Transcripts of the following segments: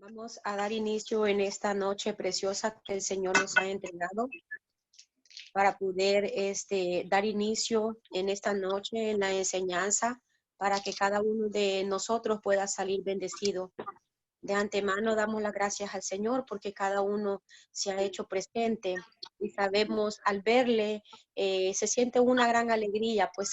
Vamos a dar inicio en esta noche preciosa que el Señor nos ha entregado para poder dar inicio en esta noche en la enseñanza para que cada uno de nosotros pueda salir bendecido. De antemano damos las gracias al Señor porque cada uno se ha hecho presente y sabemos al verle, se siente una gran alegría, pues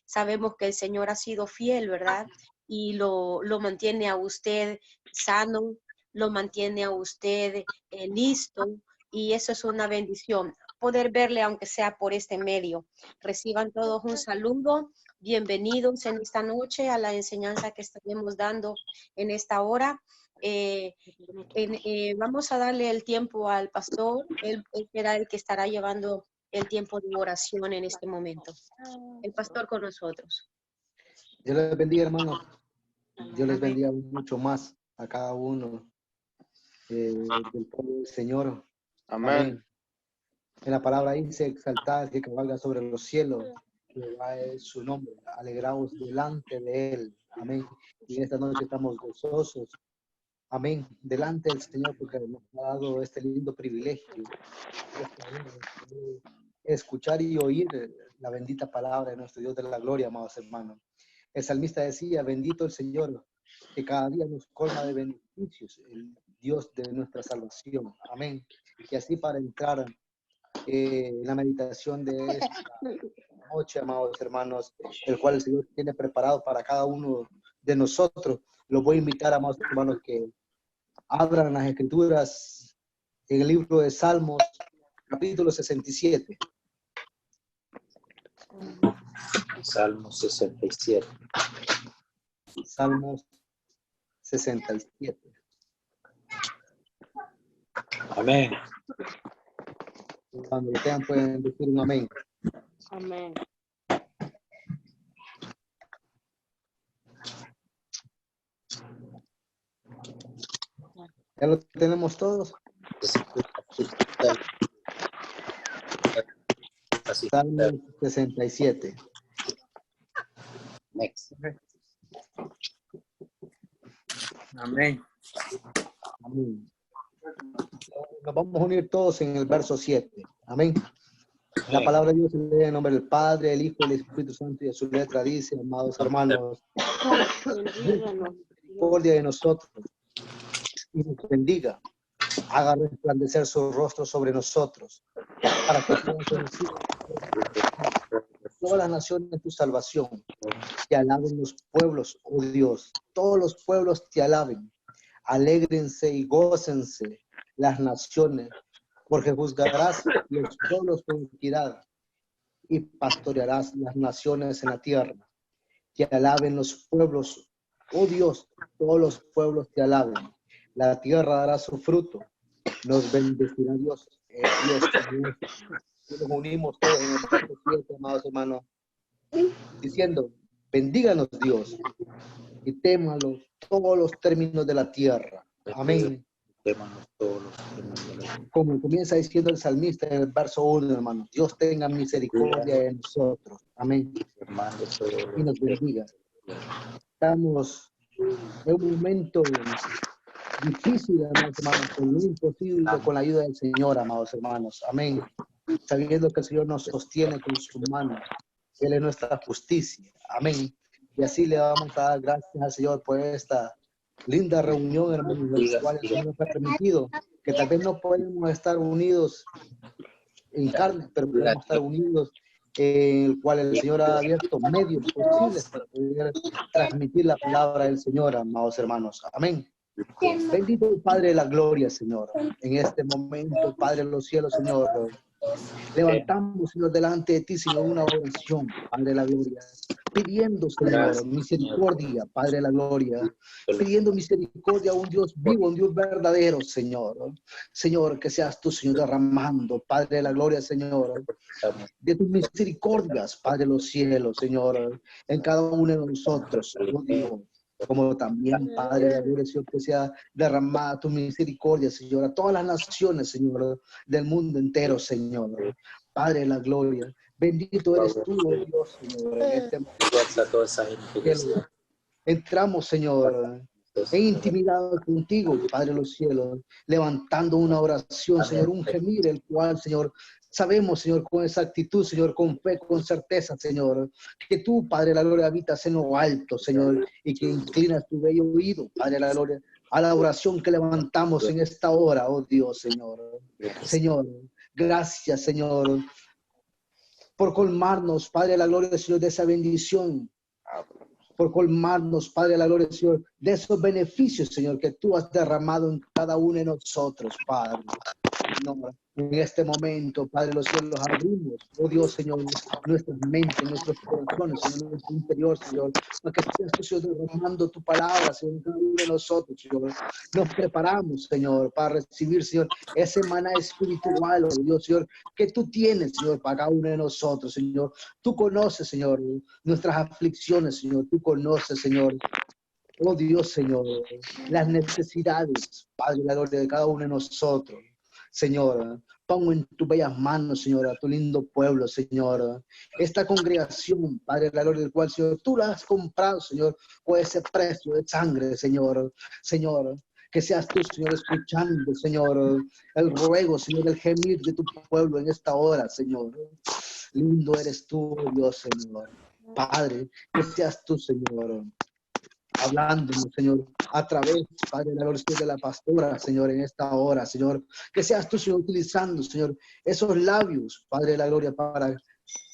sabemos que el Señor ha sido fiel, ¿verdad? Y lo mantiene a usted sano, lo mantiene a usted listo, y eso es una bendición, poder verle aunque sea por este medio. Reciban todos un saludo, bienvenidos en esta noche a la enseñanza que estaremos dando en esta hora. Vamos a darle el tiempo al pastor, él será el que estará llevando el tiempo de oración en este momento. El pastor con nosotros. Dios les bendiga, hermanos. Dios les bendiga mucho más a cada uno del pueblo del Señor. Amén. En la palabra dice: exaltad que cabalga sobre los cielos, Jehová es su nombre, alegraos delante de él. Amén. Y en esta noche estamos gozosos. Amén. Delante del Señor, porque nos ha dado este lindo privilegio de escuchar y oír la bendita palabra de nuestro Dios de la gloria, amados hermanos. El salmista decía: bendito el Señor, que cada día nos colma de beneficios, el Dios de nuestra salvación. Amén. Y así, para entrar en la meditación de esta noche, amados hermanos, el cual el Señor tiene preparado para cada uno de nosotros, los voy a invitar, amados hermanos, que abran las escrituras en el libro de Salmos, capítulo 67. Salmos 67. Salmos 67. Amén. Cuando lo tengan pueden decir un amén. Amén. ¿Ya lo tenemos todos? Salmos 67. Next. Amén. Amén. Nos vamos a unir todos en el verso 7. Amén. La palabra de Dios se lee en el nombre del Padre, el Hijo y el Espíritu Santo, y a su letra dice: amados hermanos, misericordia de nosotros y nos bendiga, haga resplandecer su rostro sobre nosotros, para que sean conocidos todas las naciones tu salvación. Te alaben los pueblos, oh Dios, todos los pueblos te alaben. Alégrense y gócense las naciones, porque juzgarás los pueblos con equidad y pastorearás las naciones en la tierra. Te alaben los pueblos, oh Dios, todos los pueblos te alaben. La tierra dará su fruto, nos bendecirá Dios. Dios. Y nos unimos todos en el verso 7, amados hermanos, diciendo: bendíganos Dios y témalo todos los términos de la tierra. Amén. Como comienza diciendo el salmista en el verso 1, hermanos: Dios tenga misericordia de nosotros. Amén. Y nos bendiga. Estamos en un momento difícil, amados hermanos, con lo imposible, con la ayuda del Señor, amados hermanos. Amén. Sabiendo que el Señor nos sostiene con su mano. Él es nuestra justicia. Amén. Y así le vamos a dar gracias al Señor por esta linda reunión, hermanos, en la cual el Señor nos ha permitido, que tal vez no podemos estar unidos en carne, pero podemos estar unidos en el cual el Señor ha abierto medios posibles para poder transmitir la palabra del Señor, amados hermanos. Amén. Bendito el Padre de la gloria, Señor. En este momento, Padre de los cielos, Señor, levantamos, Señor, delante de ti, Señor, una oración, Padre de la gloria, pidiendo, Señor, misericordia, Padre de la gloria, pidiendo misericordia a un Dios vivo, un Dios verdadero, Señor. Señor, que seas tú, Señor, derramando, Padre de la gloria, Señor, de tus misericordias, Padre de los cielos, Señor, en cada uno de nosotros, oh Dios. Como también, Padre de la gloria, Señor, que sea derramada tu misericordia, Señor, a todas las naciones, Señor, del mundo entero, Señor. Padre de la gloria, bendito eres tú, oh Dios, Señor, en este momento. Entramos, Señor, en intimidad contigo, Padre de los cielos, levantando una oración, Señor, un gemir, el cual, Señor, sabemos, Señor, con exactitud, Señor, con fe, con certeza, Señor, que tú, Padre de la gloria, habitas en lo alto, Señor, y que inclinas tu bello oído, Padre de la gloria, a la oración que levantamos en esta hora, oh Dios, Señor. Señor, gracias, Señor, por colmarnos, Padre de la gloria, Señor, de esa bendición, por colmarnos, Padre de la gloria, Señor, de esos beneficios, Señor, que tú has derramado en cada uno de nosotros, Padre. Señor, en este momento, Padre de los cielos, abrimos, oh Dios, Señor, nuestras mentes, nuestros corazones, Señor, nuestro interior, Señor, para que seas tú, Señor, derramando tu palabra, Señor, en cada uno de nosotros, Señor. Nos preparamos, Señor, para recibir, Señor, ese maná espiritual, oh Dios, Señor, que tú tienes, Señor, para cada uno de nosotros, Señor. Tú conoces, Señor, nuestras aflicciones, Señor. Tú conoces, Señor, oh Dios, Señor, las necesidades, Padre, la gloria de cada uno de nosotros. Señor, pongo en tus bellas manos, Señor, a tu lindo pueblo, Señor. Esta congregación, Padre, la gloria del cual, Señor, tú la has comprado, Señor, con ese precio de sangre, Señor. Señor, que seas tú, Señor, escuchando, Señor, el ruego, Señor, el gemir de tu pueblo en esta hora, Señor. Lindo eres tú, Dios, Señor. Padre, que seas tú, Señor, hablándonos, Señor, a través, Padre, de la gloria de la pastora, Señor, en esta hora, Señor. Que seas tú, Señor, utilizando, Señor, esos labios, Padre de la gloria, para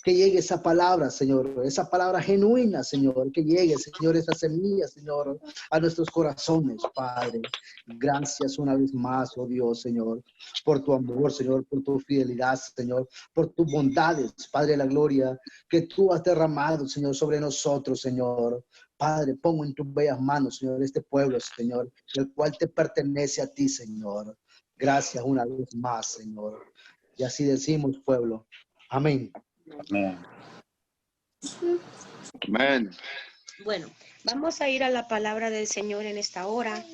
que llegue esa palabra, Señor, esa palabra genuina, Señor, que llegue, Señor, esa semilla, Señor, a nuestros corazones, Padre. Gracias una vez más, oh Dios, Señor, por tu amor, Señor, por tu fidelidad, Señor, por tus bondades, Padre de la gloria, que tú has derramado, Señor, sobre nosotros, Señor. Padre, pongo en tus bellas manos, Señor, este pueblo, Señor, el cual te pertenece a ti, Señor. Gracias una vez más, Señor. Y así decimos, pueblo. Amén. Amén. Amén. Bueno, vamos a ir a la palabra del Señor en esta hora,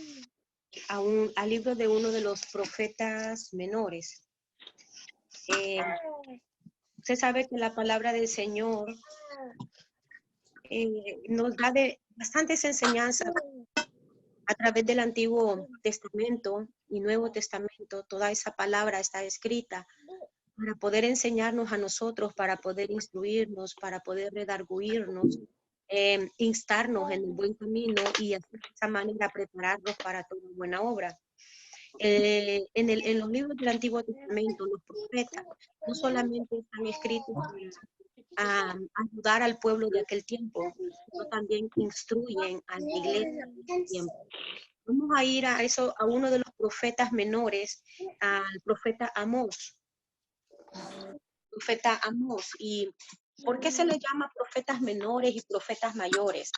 al libro de uno de los profetas menores. Usted sabe que la palabra del Señor nos da de bastantes enseñanzas a través del Antiguo Testamento y Nuevo Testamento. Toda esa palabra está escrita para poder enseñarnos a nosotros, para poder instruirnos, para poder redarguirnos, instarnos en el buen camino y así de esa manera prepararnos para toda buena obra. En los libros del Antiguo Testamento, los profetas no solamente están escritos a ayudar al pueblo de aquel tiempo, sino también instruyen a la iglesia de ese tiempo. Vamos a ir a uno de los profetas menores, al profeta Amós. Profeta Amós. ¿Y por qué se le llama profetas menores y profetas mayores?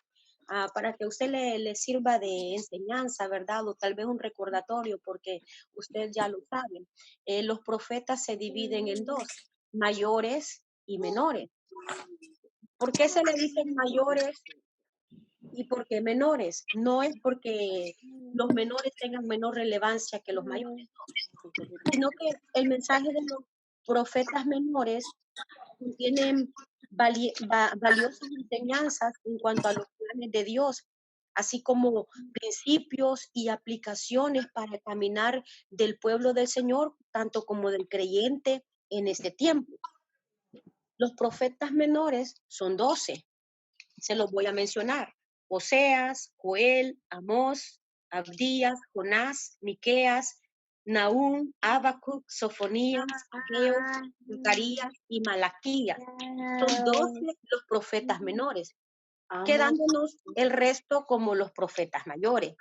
Para que a usted le sirva de enseñanza, ¿verdad? O tal vez un recordatorio, porque usted ya lo sabe. Los profetas se dividen en dos, mayores y menores. ¿Por qué se le dicen mayores y por qué menores? No es porque los menores tengan menor relevancia que los mayores, no, sino que el mensaje de los profetas menores contienen valiosas enseñanzas en cuanto a los planes de Dios, así como principios y aplicaciones para caminar del pueblo del Señor, tanto como del creyente en este tiempo. Los profetas menores son 12, se los voy a mencionar: Oseas, Joel, Amós, Abdías, Jonás, Miqueas, Nahum, Habacuc, Sofonías, Ageo, Zacarías y Malaquías. Son 12 los profetas menores, quedándonos el resto como los profetas mayores.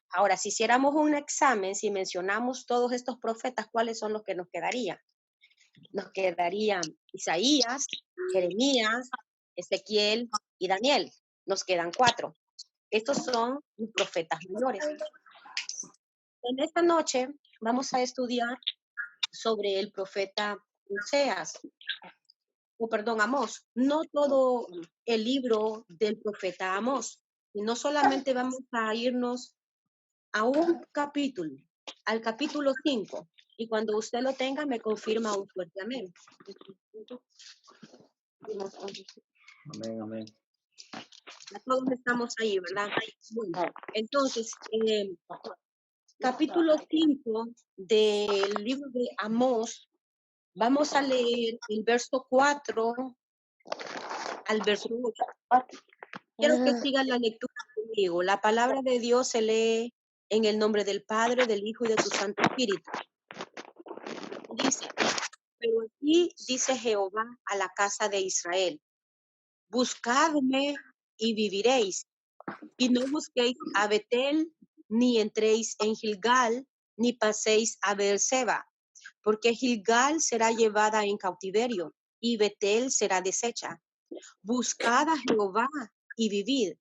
Ahora, si hiciéramos un examen, si mencionamos todos estos profetas, ¿cuáles son los que nos quedarían? Nos quedarían Isaías, Jeremías, Ezequiel y Daniel. Nos quedan 4. Estos son los profetas menores. En esta noche vamos a estudiar sobre el profeta Oseas, Amós. No todo el libro del profeta Amós, sino solamente vamos a irnos a un capítulo, al capítulo 5. Y cuando usted lo tenga, me confirma un fuerte amén. Amén, amén. Ya todos estamos ahí, ¿verdad? Bueno, entonces, capítulo 5 del libro de Amós, vamos a leer el verso 4 al verso 8. Quiero que sigan la lectura conmigo. La palabra de Dios se lee en el nombre del Padre, del Hijo y de tu Santo Espíritu. Dice, pero aquí dice Jehová a la casa de Israel, buscadme y viviréis, y no busquéis a Betel, ni entréis en Gilgal, ni paséis a Beerseba, porque Gilgal será llevada en cautiverio, y Betel será deshecha. Buscad a Jehová y vivid.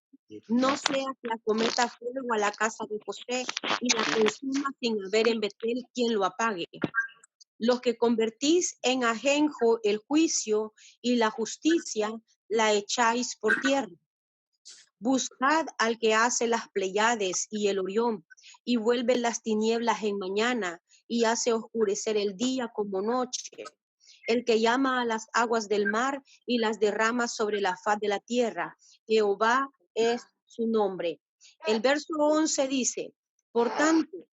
No sea que acometa fuego a la casa de José y la consuma sin haber en Betel quien lo apague. Los que convertís en ajenjo el juicio y la justicia, la echáis por tierra. Buscad al que hace las Pleiades y el Orión, y vuelve las tinieblas en mañana, y hace oscurecer el día como noche. El que llama a las aguas del mar y las derrama sobre la faz de la tierra. Jehová es su nombre. El verso 11 dice, por tanto,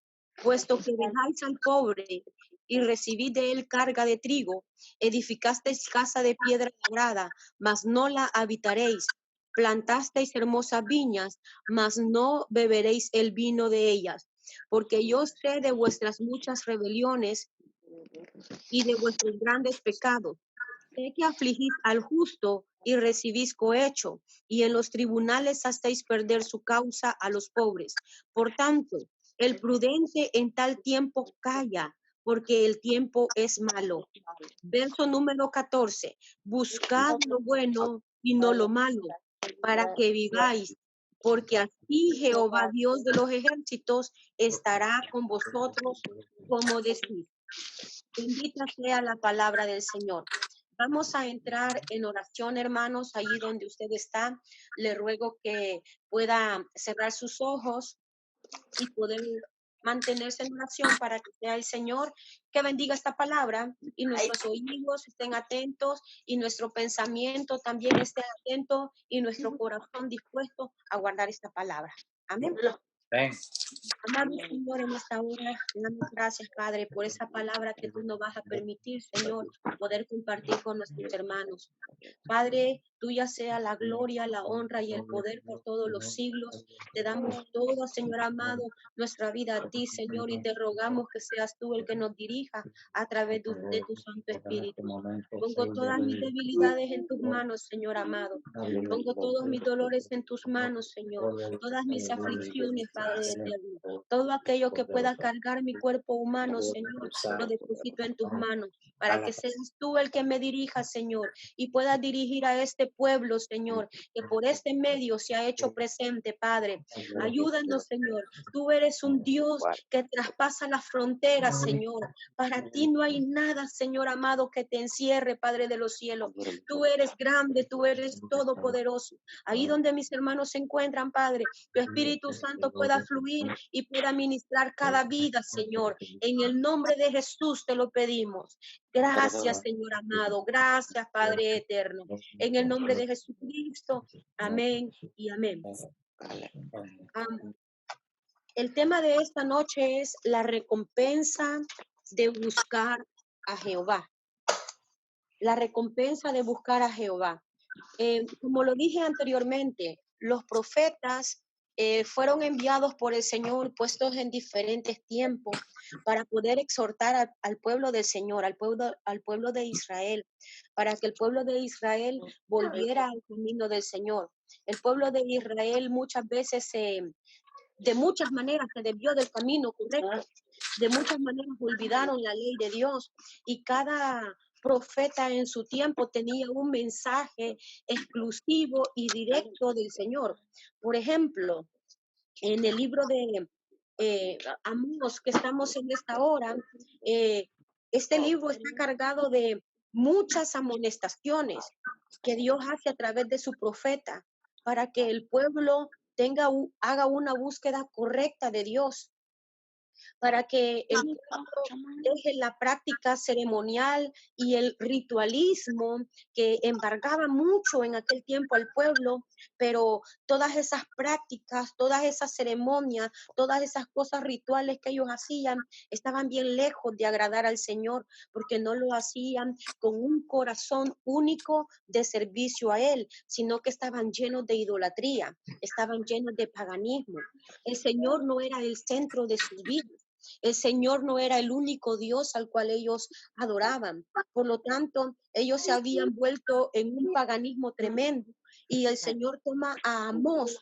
puesto que dejáis al pobre y recibid de él carga de trigo, edificasteis casa de piedra labrada, mas no la habitaréis. Plantasteis hermosas viñas, mas no beberéis el vino de ellas, porque yo sé de vuestras muchas rebeliones y de vuestros grandes pecados. Sé que afligís al justo y recibís cohecho, y en los tribunales hacéis perder su causa a los pobres. Por tanto, el prudente en tal tiempo calla, porque el tiempo es malo. Verso número 14. Buscad lo bueno y no lo malo, para que viváis, porque así Jehová Dios de los ejércitos estará con vosotros, como decís. Bendita sea la palabra del Señor. Vamos a entrar en oración, hermanos, allí donde usted está. Le ruego que pueda cerrar sus ojos y poder mantenerse en oración para que sea el Señor que bendiga esta palabra y nuestros oídos estén atentos y nuestro pensamiento también esté atento y nuestro corazón dispuesto a guardar esta palabra. Amén. Amén. Amado Señor, en esta hora, te damos gracias, Padre, por esa palabra que tú nos vas a permitir, Señor, poder compartir con nuestros hermanos. Padre, tuya sea la gloria, la honra y el poder por todos los siglos. Te damos todo, Señor amado, nuestra vida a ti, Señor, y te rogamos que seas tú el que nos dirija a través de tu Santo Espíritu. Pongo todas mis debilidades en tus manos, Señor amado. Pongo todos mis dolores en tus manos, Señor. Todas mis aflicciones, Padre eterno. Todo aquello que pueda cargar mi cuerpo humano, Señor, lo deposito en tus manos, para que seas tú el que me dirija, Señor, y puedas dirigir a este pueblo, Señor, que por este medio se ha hecho presente, Padre. Ayúdanos, Señor. Tú eres un Dios que traspasa las fronteras, Señor. Para ti no hay nada, Señor amado, que te encierre, Padre de los cielos. Tú eres grande, tú eres todopoderoso. Ahí donde mis hermanos se encuentran, Padre, tu Espíritu Santo pueda fluir y pueda ministrar cada vida, Señor. En el nombre de Jesús te lo pedimos. Gracias, Señor amado. Gracias, Padre eterno. En el nombre de Jesucristo. Amén y amén. El tema de esta noche es la recompensa de buscar a Jehová. La recompensa de buscar a Jehová. Como lo dije anteriormente, los profetas fueron enviados por el Señor, puestos en diferentes tiempos, para poder exhortar al pueblo del Señor, al pueblo de Israel, para que el pueblo de Israel volviera al camino del Señor. El pueblo de Israel muchas veces de muchas maneras se desvió del camino correcto, de muchas maneras olvidaron la ley de Dios, y cada profeta en su tiempo tenía un mensaje exclusivo y directo del Señor. Por ejemplo, en el libro de Amós, que estamos en esta hora, este libro está cargado de muchas amonestaciones que Dios hace a través de su profeta para que el pueblo haga una búsqueda correcta de Dios. para que el pueblo deje la práctica ceremonial y el ritualismo que embargaba mucho en aquel tiempo al pueblo, pero todas esas prácticas, todas esas ceremonias, todas esas cosas rituales que ellos hacían estaban bien lejos de agradar al Señor, porque no lo hacían con un corazón único de servicio a Él, sino que estaban llenos de idolatría, estaban llenos de paganismo. El Señor no era el centro de sus vidas. El Señor no era el único Dios al cual ellos adoraban. Por lo tanto, ellos se habían vuelto en un paganismo tremendo. Y el Señor toma a Amós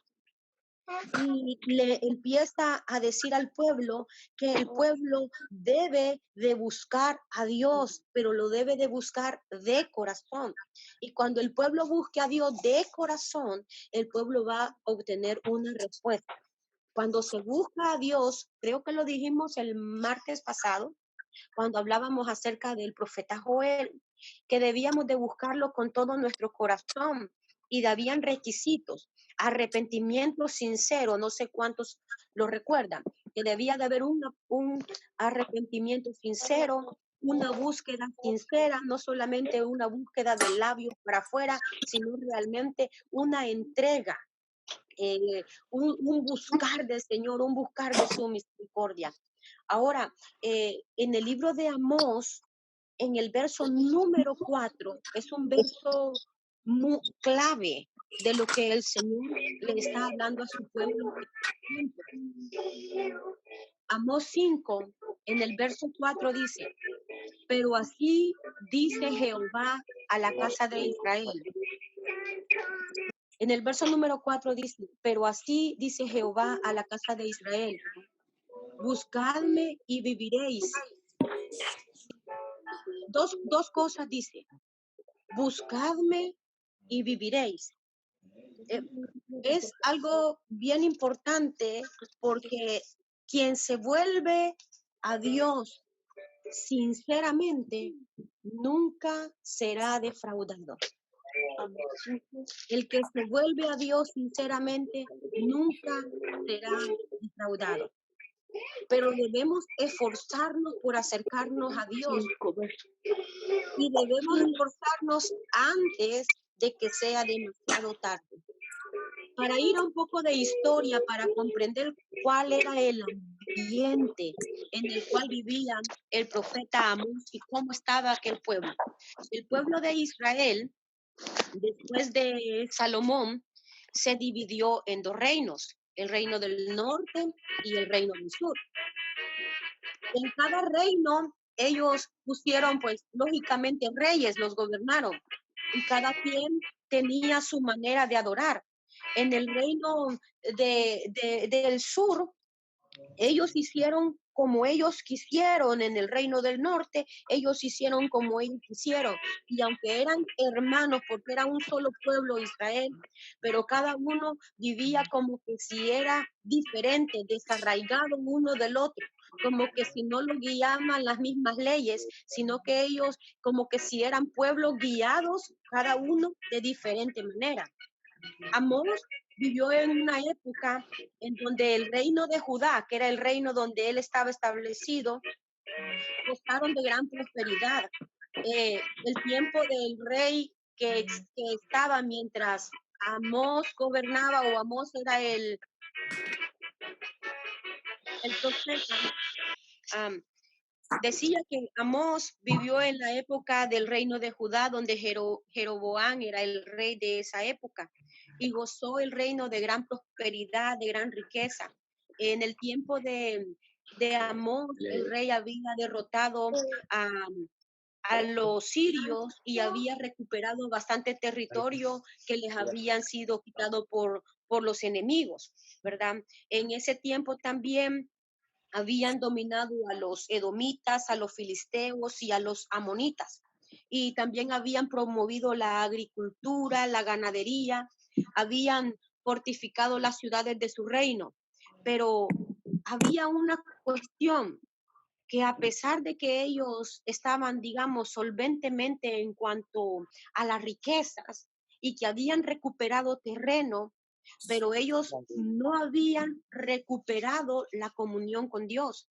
y le empieza a decir al pueblo que el pueblo debe de buscar a Dios, pero lo debe de buscar de corazón. Y cuando el pueblo busque a Dios de corazón, el pueblo va a obtener una respuesta. Cuando se busca a Dios, creo que lo dijimos el martes pasado, cuando hablábamos acerca del profeta Joel, que debíamos de buscarlo con todo nuestro corazón y habían requisitos, arrepentimiento sincero, no sé cuántos lo recuerdan, que debía de haber un arrepentimiento sincero, una búsqueda sincera, no solamente una búsqueda de labios para afuera, sino realmente una entrega, un buscar del Señor, un buscar de su misericordia. Ahora, en el libro de Amós, en el verso número 4, es un verso muy clave de lo que el Señor le está hablando a su pueblo. Amós 5, en el verso 4 dice, pero así dice Jehová a la casa de Israel. En el verso número 4 dice, pero así dice Jehová a la casa de Israel, buscadme y viviréis. Dos cosas dice, buscadme y viviréis. Es algo bien importante porque quien se vuelve a Dios sinceramente nunca será defraudado. El que se vuelve a Dios sinceramente nunca será defraudado. Pero debemos esforzarnos por acercarnos a Dios y debemos esforzarnos antes de que sea demasiado tarde. Para ir a un poco de historia, para comprender cuál era el ambiente en el cual vivía el profeta Amós y cómo estaba aquel pueblo. El pueblo de Israel, después de Salomón, se dividió en dos reinos, el reino del norte y el reino del sur. En cada reino ellos pusieron, pues, lógicamente reyes, los gobernaron, y cada quien tenía su manera de adorar. En el reino del sur, ellos hicieron como ellos quisieron. En el reino del norte, ellos hicieron como ellos quisieron. Y aunque eran hermanos, porque era un solo pueblo Israel, pero cada uno vivía como que si era diferente, desarraigado uno del otro, como que si no lo guiaban las mismas leyes, sino que ellos como que si eran pueblos guiados, cada uno de diferente manera. Amós vivió en una época en donde el reino de Judá, que era el reino donde él estaba establecido, gozaron de gran prosperidad. El tiempo del rey que estaba mientras Amós gobernaba, o Amós era el profeta, decía que Amós vivió en la época del reino de Judá, donde Jeroboam era el rey de esa época, y gozó el reino de gran prosperidad, de gran riqueza. En el tiempo de Amós, el rey había derrotado a los sirios y había recuperado bastante territorio que les habían sido quitado por los enemigos, ¿verdad? En ese tiempo también habían dominado a los edomitas, a los filisteos y a los amonitas. Y también habían promovido la agricultura, la ganadería, habían fortificado las ciudades de su reino. Pero había una cuestión, que a pesar de que ellos estaban, digamos, solventemente en cuanto a las riquezas y que habían recuperado terreno, pero ellos no habían recuperado la comunión con Dios.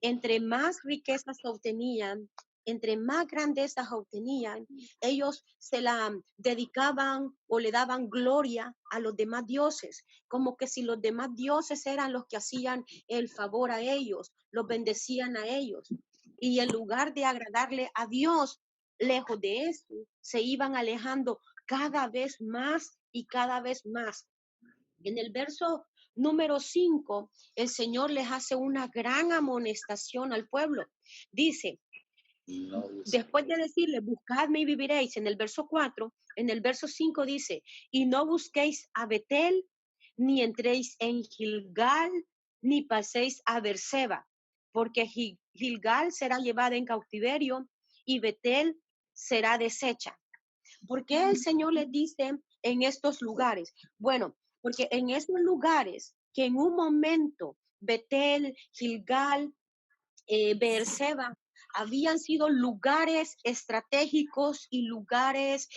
entre más riquezas obtenían, entre más grandezas obtenían, ellos se la dedicaban o le daban gloria a los demás dioses, como que si los demás dioses eran los que hacían el favor a ellos, los bendecían a ellos. Y en lugar de agradarle a Dios, lejos de eso, se iban alejando cada vez más y cada vez más. En el verso número 5, el Señor les hace una gran amonestación al pueblo. Dice, después de decirle, buscadme y viviréis, en el verso 4, en el verso 5 dice, y no busquéis a Betel, ni entréis en Gilgal, ni paséis a Berseba, porque Gilgal será llevada en cautiverio y Betel será deshecha. ¿Por qué el Señor les dice en estos lugares? Bueno, porque en esos lugares que en un momento Betel, Gilgal, Beerseba habían sido lugares estratégicos y lugares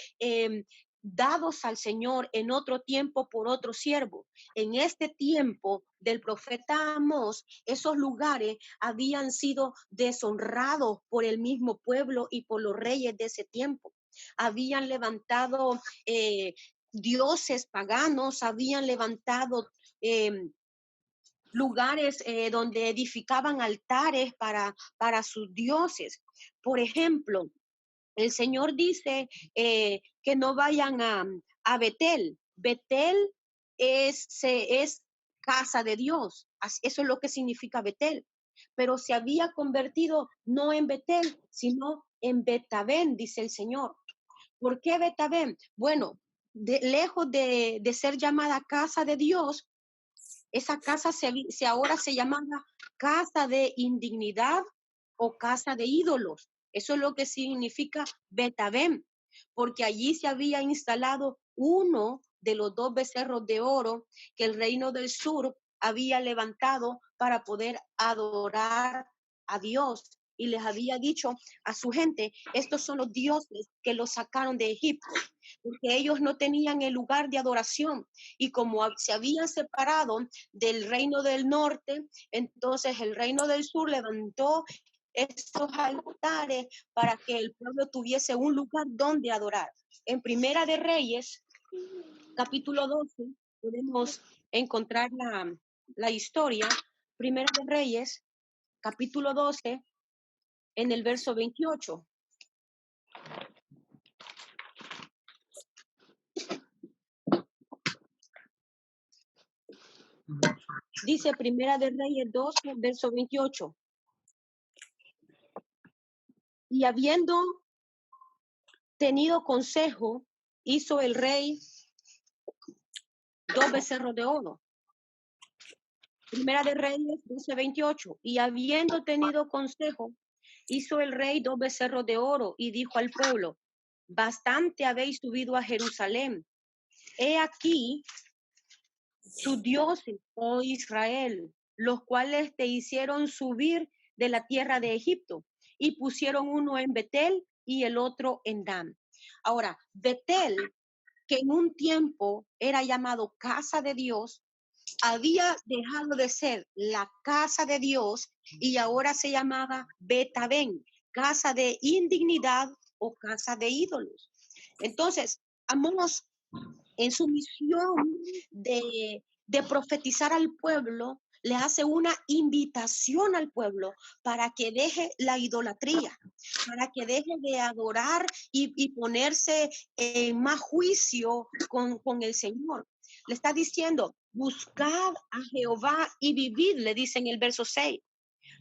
dados al Señor en otro tiempo por otro siervo. En este tiempo del profeta Amós, esos lugares habían sido deshonrados por el mismo pueblo y por los reyes de ese tiempo. Habían levantado dioses paganos, habían levantado lugares donde edificaban altares para sus dioses. Por ejemplo, el Señor dice que no vayan a Betel. Betel es casa de Dios. Eso es lo que significa Betel. Pero se había convertido no en Betel, sino en Betabén, dice el Señor. ¿Por qué Betabén? Bueno, lejos de ser llamada casa de Dios, esa casa ahora se llamaba casa de indignidad o casa de ídolos. Eso es lo que significa Betabén, porque allí se había instalado uno de los dos becerros de oro que el reino del sur había levantado para poder adorar a Dios. Y les había dicho a su gente, estos son los dioses que los sacaron de Egipto, porque ellos no tenían el lugar de adoración. Y como se habían separado del reino del norte, entonces el reino del sur levantó estos altares para que el pueblo tuviese un lugar donde adorar. En Primera de Reyes, capítulo 12, podemos encontrar la historia. Primera de Reyes, capítulo 12, en el verso 28. Dice Primera de Reyes 12, verso 28. Y habiendo tenido consejo, hizo el rey dos becerros de oro. Primera de Reyes 12, 28. Y habiendo tenido consejo, hizo el rey dos becerros de oro y dijo al pueblo, bastante habéis subido a Jerusalén. He aquí sus dioses, oh Israel, los cuales te hicieron subir de la tierra de Egipto y pusieron uno en Betel y el otro en Dan. Ahora, Betel, que en un tiempo era llamado casa de Dios, había dejado de ser la casa de Dios y ahora se llamaba Betabén, casa de indignidad o casa de ídolos. Entonces, Amós, en su misión de profetizar al pueblo, le hace una invitación al pueblo para que deje la idolatría, para que deje de adorar y ponerse en más juicio con el Señor. Le está diciendo, buscad a Jehová y vivid, le dice en el verso 6.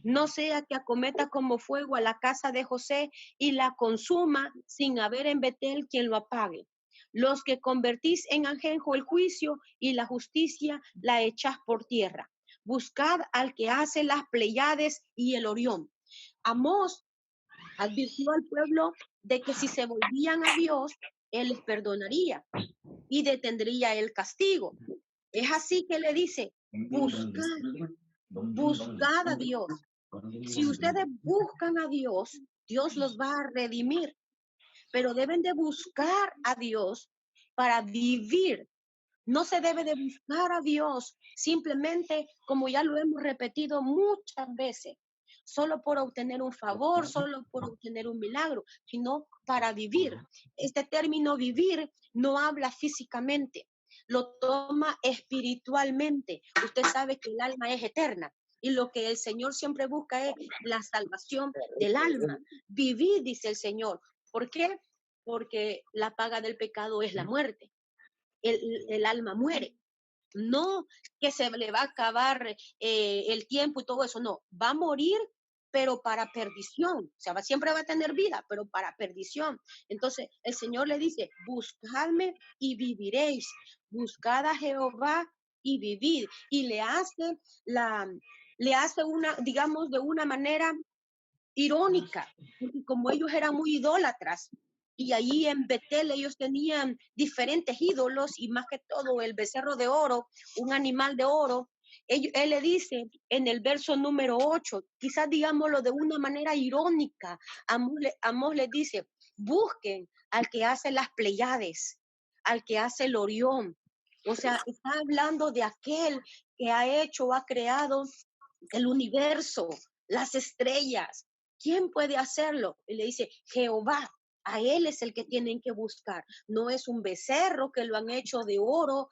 No sea que acometa como fuego a la casa de José y la consuma sin haber en Betel quien lo apague. Los que convertís en ajenjo el juicio y la justicia la echás por tierra. Buscad al que hace las Pleiades y el Orión. Amós advirtió al pueblo de que si se volvían a Dios, él les perdonaría y detendría el castigo. Es así que le dice, buscad a Dios. Si ustedes buscan a Dios, Dios los va a redimir, pero deben de buscar a Dios para vivir. No se debe de buscar a Dios simplemente, como ya lo hemos repetido muchas veces, solo por obtener un favor, solo por obtener un milagro, sino para vivir. Este término vivir no habla físicamente, lo toma espiritualmente. Usted sabe que el alma es eterna y lo que el Señor siempre busca es la salvación del alma. Vivir, dice el Señor. ¿Por qué? Porque la paga del pecado es la muerte. El alma muere. No que se le va a acabar el tiempo y todo eso, no, va a morir, pero para perdición, o sea, siempre va a tener vida, pero para perdición. Entonces, el Señor le dice, buscadme y viviréis, buscad a Jehová y vivid, y le hace una, digamos, de una manera irónica, porque como ellos eran muy idólatras, y allí en Betel ellos tenían diferentes ídolos, y más que todo el becerro de oro, un animal de oro, él le dice en el verso número 8, quizás digámoslo de una manera irónica, Amós le dice, busquen al que hace las Pleiades, al que hace el Orión, o sea, está hablando de aquel que ha hecho, ha creado el universo, las estrellas. ¿Quién puede hacerlo? Y le dice, Jehová, a él es el que tienen que buscar. No es un becerro que lo han hecho de oro,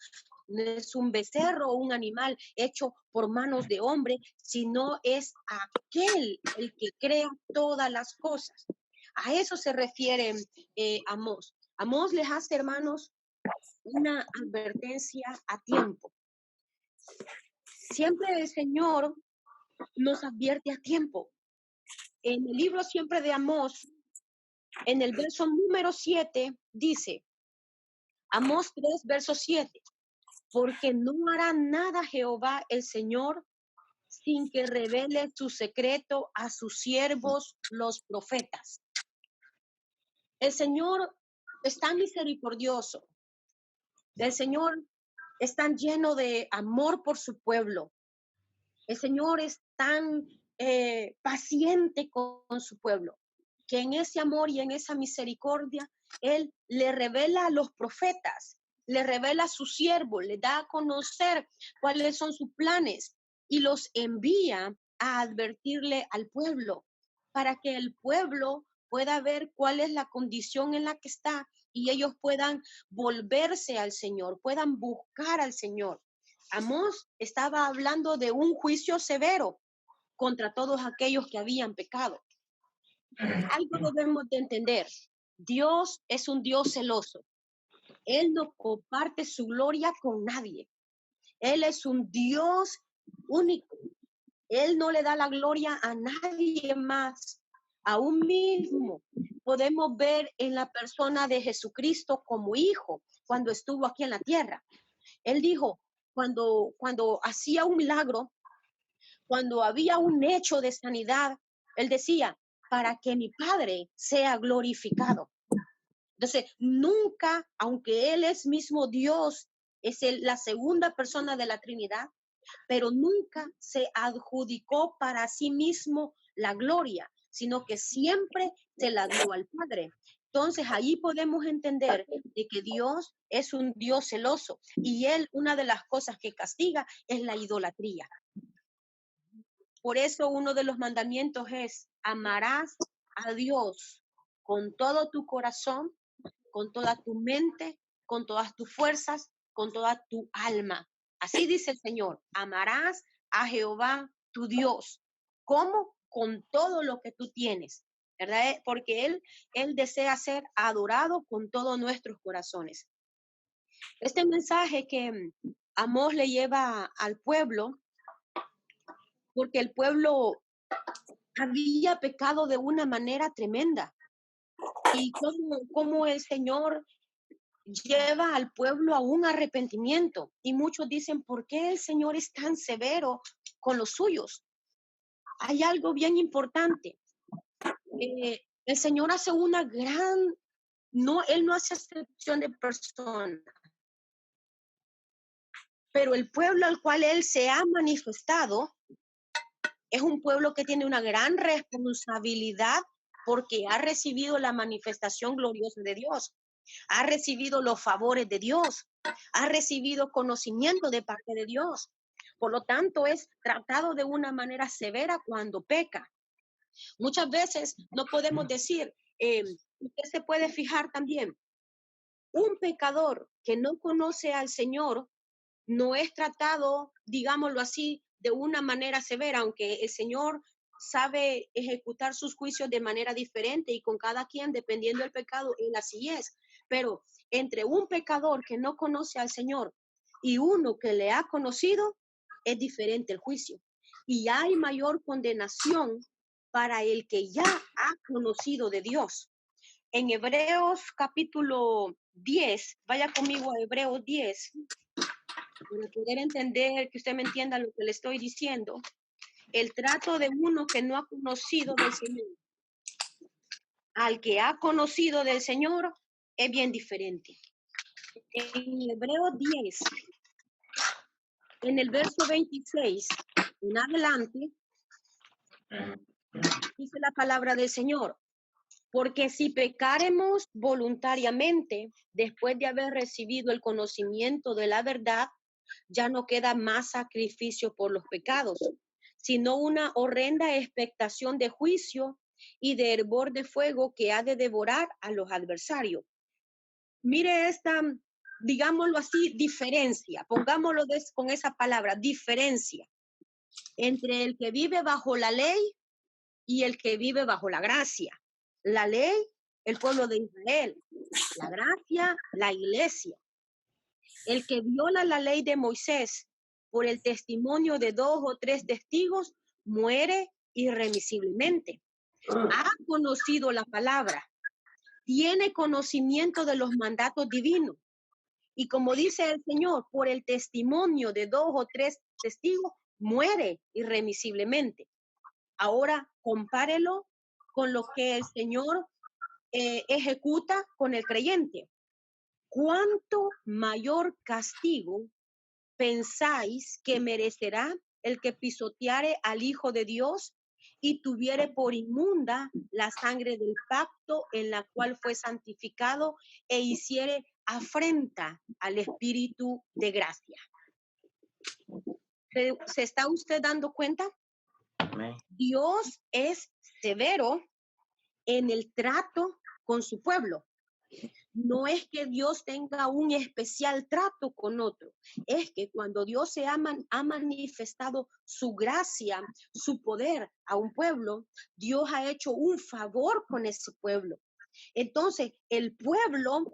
no es un becerro o un animal hecho por manos de hombre, sino es aquel el que crea todas las cosas. A eso se refiere Amós. Amós les hace, hermanos, una advertencia a tiempo. Siempre el Señor nos advierte a tiempo. En el libro siempre de Amós, en el verso número 7, dice, Amós 3, verso 7, porque no hará nada Jehová el Señor sin que revele su secreto a sus siervos, los profetas. El Señor es tan misericordioso, el Señor es tan lleno de amor por su pueblo, el Señor es tan paciente con su pueblo, que en ese amor y en esa misericordia, Él le revela a los profetas, le revela a su siervo, le da a conocer cuáles son sus planes y los envía a advertirle al pueblo, para que el pueblo pueda ver cuál es la condición en la que está y ellos puedan volverse al Señor, puedan buscar al Señor. Amós estaba hablando de un juicio severo contra todos aquellos que habían pecado. Algo debemos de entender. Dios es un Dios celoso. Él no comparte su gloria con nadie. Él es un Dios único. Él no le da la gloria a nadie más. Aún mismo podemos ver en la persona de Jesucristo como hijo cuando estuvo aquí en la tierra. Él dijo, cuando hacía un milagro, cuando había un hecho de sanidad, él decía, para que mi Padre sea glorificado. Entonces, nunca, aunque Él es mismo Dios, es la segunda persona de la Trinidad, pero nunca se adjudicó para sí mismo la gloria, sino que siempre se la dio al Padre. Entonces, ahí podemos entender de que Dios es un Dios celoso y Él, una de las cosas que castiga es la idolatría. Por eso uno de los mandamientos es, amarás a Dios con todo tu corazón, con toda tu mente, con todas tus fuerzas, con toda tu alma. Así dice el Señor, amarás a Jehová tu Dios. ¿Cómo? Con todo lo que tú tienes, ¿verdad? Porque Él desea ser adorado con todos nuestros corazones. Este mensaje que Amós le lleva al pueblo, porque el pueblo había pecado de una manera tremenda. Y cómo el Señor lleva al pueblo a un arrepentimiento. Y muchos dicen, ¿por qué el Señor es tan severo con los suyos? Hay algo bien importante. El Señor hace una gran, Él no hace excepción de personas. Pero el pueblo al cual Él se ha manifestado es un pueblo que tiene una gran responsabilidad porque ha recibido la manifestación gloriosa de Dios, ha recibido los favores de Dios, ha recibido conocimiento de parte de Dios. Por lo tanto, es tratado de una manera severa cuando peca. Muchas veces no podemos decir, usted se puede fijar también, un pecador que no conoce al Señor no es tratado, digámoslo así, de una manera severa, aunque el Señor sabe ejecutar sus juicios de manera diferente y con cada quien, dependiendo del pecado, él así es. Pero entre un pecador que no conoce al Señor y uno que le ha conocido, es diferente el juicio. Y hay mayor condenación para el que ya ha conocido de Dios. En Hebreos capítulo 10, vaya conmigo a Hebreos 10, para poder entender, que usted me entienda lo que le estoy diciendo. El trato de uno que no ha conocido del Señor al que ha conocido del Señor es bien diferente. En Hebreos 10, en el verso 26 en adelante, dice la palabra del Señor: porque si pecaremos voluntariamente después de haber recibido el conocimiento de la verdad, ya no queda más sacrificio por los pecados, sino una horrenda expectación de juicio y de hervor de fuego que ha de devorar a los adversarios. Mire esta, digámoslo así, diferencia, pongámoslo con esa palabra, diferencia entre el que vive bajo la ley y el que vive bajo la gracia. La ley, el pueblo de Israel; la gracia, la iglesia. El que viola la ley de Moisés por el testimonio de 2 o 3 testigos muere irremisiblemente. Ha conocido la palabra, tiene conocimiento de los mandatos divinos. Y como dice el Señor, por el testimonio de 2 o 3 testigos muere irremisiblemente. Ahora compárelo con lo que el Señor ejecuta con el creyente. ¿Cuánto mayor castigo pensáis que merecerá el que pisoteare al Hijo de Dios y tuviere por inmunda la sangre del pacto en la cual fue santificado e hiciere afrenta al Espíritu de gracia? ¿Se está usted dando cuenta? Amén. Dios es severo en el trato con su pueblo. No es que Dios tenga un especial trato con otro, es que cuando Dios ha manifestado su gracia, su poder a un pueblo, Dios ha hecho un favor con ese pueblo. Entonces, el pueblo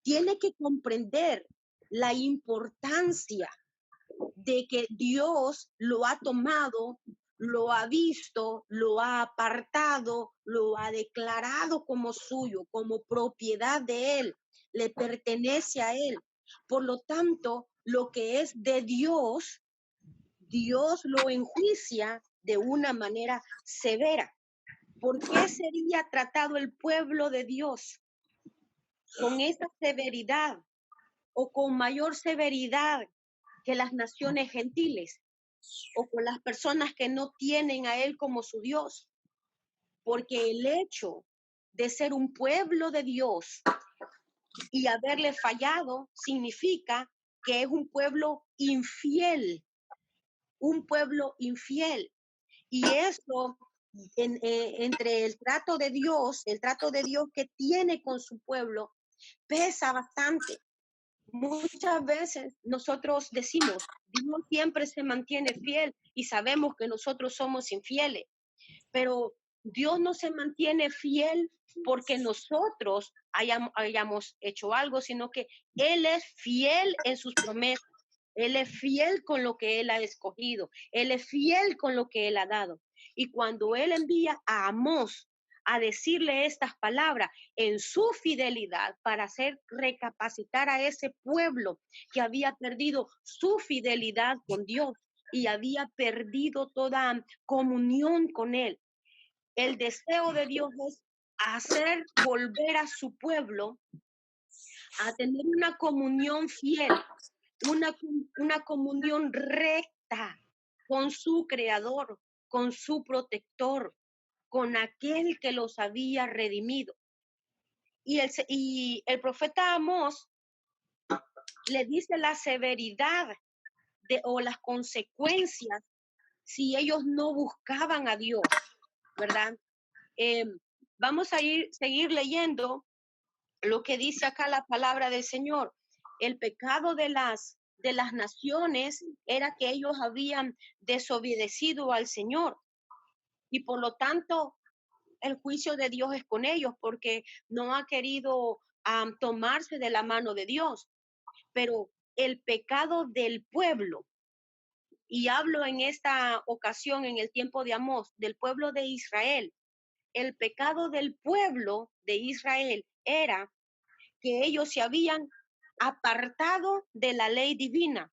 tiene que comprender la importancia de que Dios lo ha tomado, lo ha visto, lo ha apartado, lo ha declarado como suyo, como propiedad de él, le pertenece a él. Por lo tanto, lo que es de Dios, Dios lo enjuicia de una manera severa. ¿Por qué sería tratado el pueblo de Dios con esa severidad o con mayor severidad que las naciones gentiles o con las personas que no tienen a él como su Dios? Porque el hecho de ser un pueblo de Dios y haberle fallado significa que es un pueblo infiel, un pueblo infiel. Y eso, entre el trato de Dios que tiene con su pueblo, pesa bastante. Muchas veces nosotros decimos, Dios siempre se mantiene fiel y sabemos que nosotros somos infieles, pero Dios no se mantiene fiel porque nosotros hayamos hecho algo, sino que Él es fiel en sus promesas. Él es fiel con lo que Él ha escogido. Él es fiel con lo que Él ha dado. Y cuando Él envía a Amós a decirle estas palabras en su fidelidad para hacer recapacitar a ese pueblo que había perdido su fidelidad con Dios y había perdido toda comunión con Él. El deseo de Dios es hacer volver a su pueblo a tener una comunión fiel, una comunión recta con su creador, con su protector, con aquel que los había redimido. Y el profeta Amós le dice la severidad o las consecuencias si ellos no buscaban a Dios. ¿verdad? Vamos a seguir leyendo lo que dice acá la palabra del Señor. El pecado de las naciones era que ellos habían desobedecido al Señor y por lo tanto el juicio de Dios es con ellos porque no ha querido tomarse de la mano de Dios. Pero el pecado del pueblo, y hablo en esta ocasión, en el tiempo de Amós, del pueblo de Israel, el pecado del pueblo de Israel era que ellos se habían apartado de la ley divina.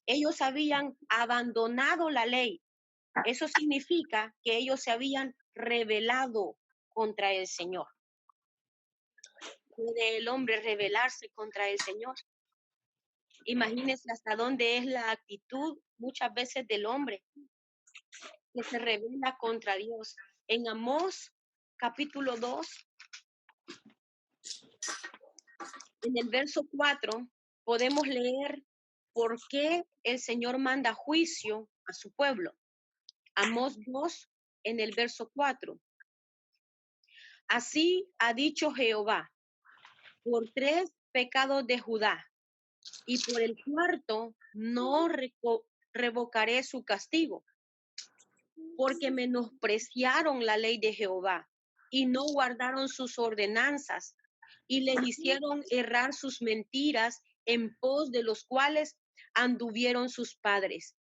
Ellos habían abandonado la ley. Eso significa que ellos se habían rebelado contra el Señor. ¿Puede el hombre rebelarse contra el Señor? Imagínense hasta dónde es la actitud muchas veces del hombre que se rebela contra Dios. En Amós, capítulo 2, en el verso 4, podemos leer por qué el Señor manda juicio a su pueblo. Amós 2, en el verso 4. Así ha dicho Jehová, por 3 pecados de Judá, y por el 4 no revocaré su castigo, porque menospreciaron la ley de Jehová y no guardaron sus ordenanzas y les hicieron errar sus mentiras en pos de los cuales anduvieron sus padres.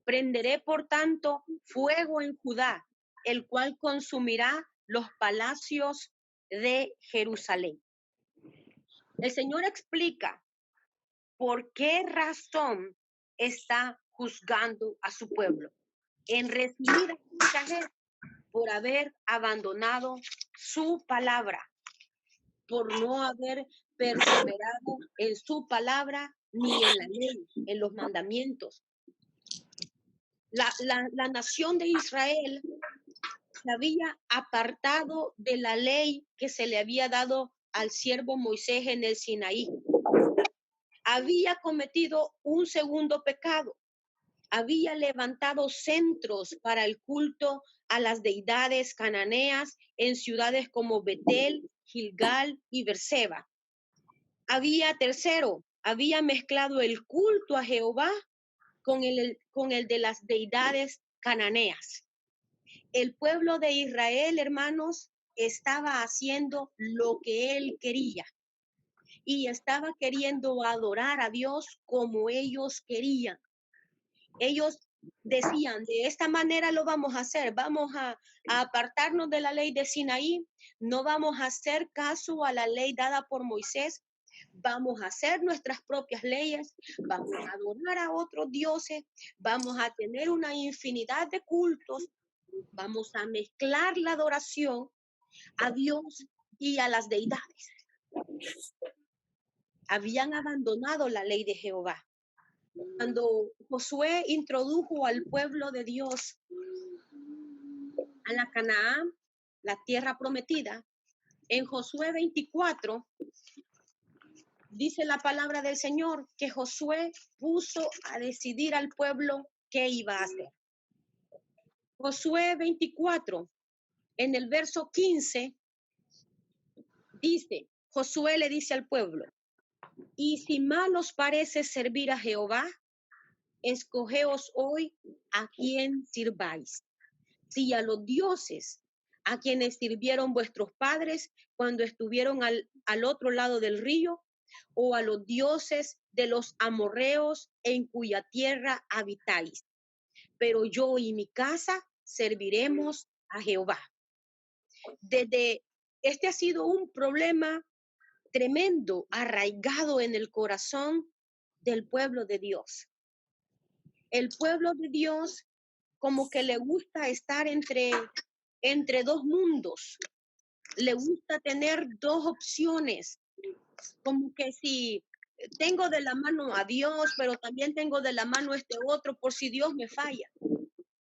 Prenderé, por tanto, fuego en Judá, el cual consumirá los palacios de Jerusalén. El Señor explica por qué razón está juzgando a su pueblo. En resumida, por haber abandonado su palabra, por no haber perseverado en su palabra ni en la ley, en los mandamientos. La nación de Israel se había apartado de la ley que se le había dado al siervo Moisés en el Sinaí. Había cometido un segundo pecado. Había levantado centros para el culto a las deidades cananeas en ciudades como Betel, Gilgal y Berseba. Había mezclado el culto a Jehová con el de las deidades cananeas. El pueblo de Israel, hermanos, estaba haciendo lo que él quería y estaba queriendo adorar a Dios como ellos querían. Ellos decían, de esta manera lo vamos a hacer, vamos a apartarnos de la ley de Sinaí, no vamos a hacer caso a la ley dada por Moisés, vamos a hacer nuestras propias leyes, vamos a adorar a otros dioses, vamos a tener una infinidad de cultos, vamos a mezclar la adoración a Dios y a las deidades. Habían abandonado la ley de Jehová. Cuando Josué introdujo al pueblo de Dios a la Canaán, la tierra prometida, en Josué 24, dice la palabra del Señor que Josué puso a decidir al pueblo qué iba a hacer. Josué 24, en el verso 15, dice, Josué le dice al pueblo, y si mal os parece servir a Jehová, escogeos hoy a quién sirváis. Si a los dioses a quienes sirvieron vuestros padres cuando estuvieron al otro lado del río, o a los dioses de los amorreos en cuya tierra habitáis. Pero yo y mi casa serviremos a Jehová. Este ha sido un problema tremendo, arraigado en el corazón del pueblo de Dios. El pueblo de Dios como que le gusta estar entre dos mundos, le gusta tener dos opciones, como que si tengo de la mano a Dios, pero también tengo de la mano este otro por si Dios me falla.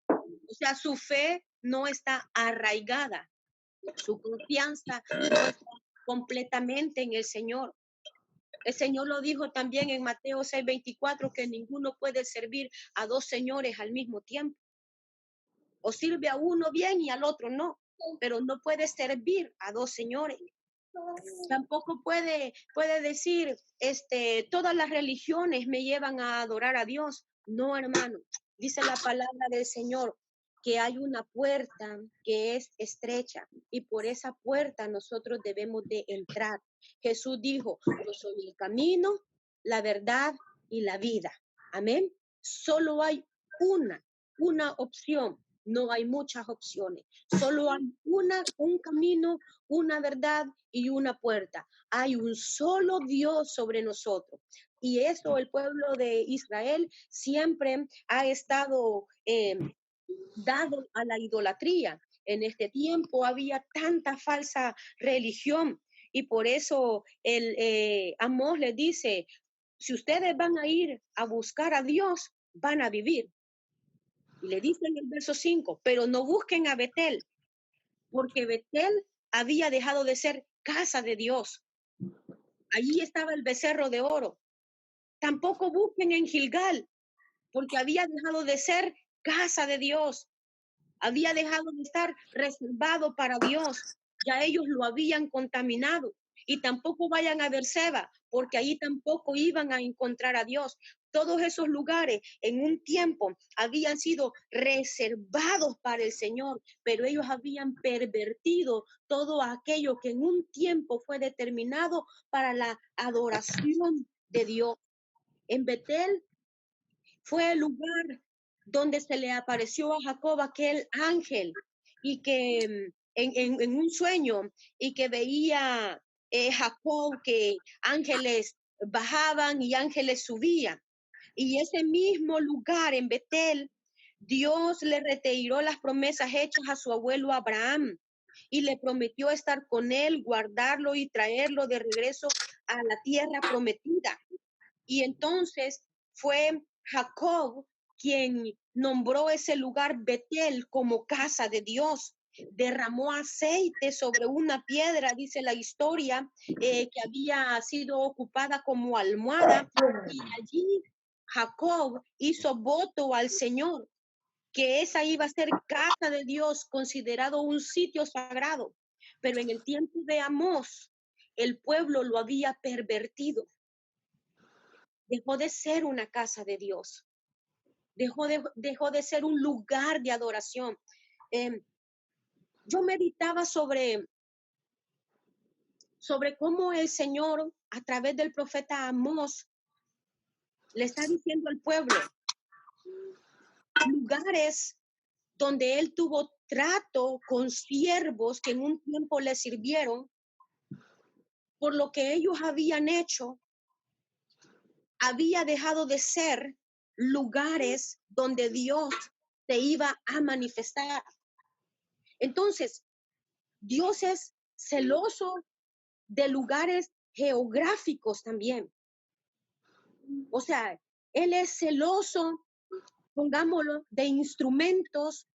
O sea, su fe no está arraigada, su confianza no está completamente en el Señor. El Señor lo dijo también en Mateo 6:24, que ninguno puede servir a dos señores al mismo tiempo. O sirve a uno bien y al otro no. pero no puede servir a dos señores. Tampoco puede decir, todas las religiones me llevan a adorar a Dios. No, hermano. Dice la palabra del Señor que hay una puerta que es estrecha y por esa puerta nosotros debemos de entrar. Jesús dijo, yo soy el camino, la verdad y la vida. Amén. Solo hay una opción. No hay muchas opciones. Solo hay un camino, una verdad y una puerta. Hay un solo Dios sobre nosotros. Y eso el pueblo de Israel siempre ha estado dado a la idolatría. En este tiempo había tanta falsa religión y por eso Amós le dice, si ustedes van a ir a buscar a Dios, van a vivir. Y le dice en el verso 5, pero no busquen a Betel, porque Betel había dejado de ser casa de Dios. Allí estaba el becerro de oro. Tampoco busquen en Gilgal, porque había dejado de ser casa de Dios. Había dejado de estar reservado para Dios. Ya ellos lo habían contaminado. Y tampoco vayan a Berseba, porque ahí tampoco iban a encontrar a Dios. Todos esos lugares en un tiempo habían sido reservados para el Señor, pero ellos habían pervertido todo aquello que en un tiempo fue determinado para la adoración de Dios. En Betel fue el lugar donde se le apareció a Jacob aquel ángel y que en un sueño y que veía Jacob que ángeles bajaban y ángeles subían. Y ese mismo lugar en Betel, Dios le retiró las promesas hechas a su abuelo Abraham y le prometió estar con él, guardarlo y traerlo de regreso a la tierra prometida. Y entonces fue Jacob quien nombró ese lugar Betel como casa de Dios. Derramó aceite sobre una piedra, dice la historia, que había sido ocupada como almohada. Y allí Jacob hizo voto al Señor que esa iba a ser casa de Dios, considerado un sitio sagrado. Pero en el tiempo de Amós, el pueblo lo había pervertido. Dejó de ser una casa de Dios. Dejó de ser un lugar de adoración. Yo meditaba sobre cómo el Señor, a través del profeta Amós, le está diciendo al pueblo, lugares donde él tuvo trato con siervos que en un tiempo le sirvieron, por lo que ellos habían hecho, había dejado de ser lugares donde Dios se iba a manifestar. Entonces, Dios es celoso de lugares geográficos también. O sea, Él es celoso, pongámoslo, de instrumentos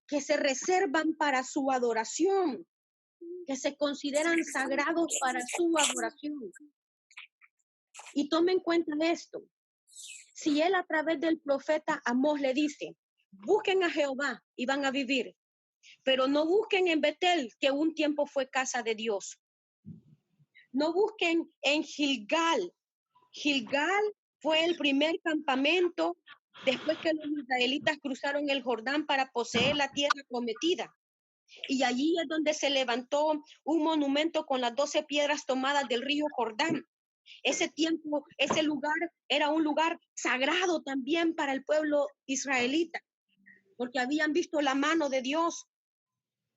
que se reservan para su adoración, que se consideran sagrados para su adoración. Y tomen en cuenta esto. Si Él a través del profeta Amós le dice, busquen a Jehová y van a vivir, pero no busquen en Betel, que un tiempo fue casa de Dios. No busquen en Gilgal. Gilgal fue el primer campamento después que los israelitas cruzaron el Jordán para poseer la tierra prometida. Y allí es donde se levantó un monumento con las 12 piedras tomadas del río Jordán. Ese tiempo, ese lugar era un lugar sagrado también para el pueblo israelita, porque habían visto la mano de Dios.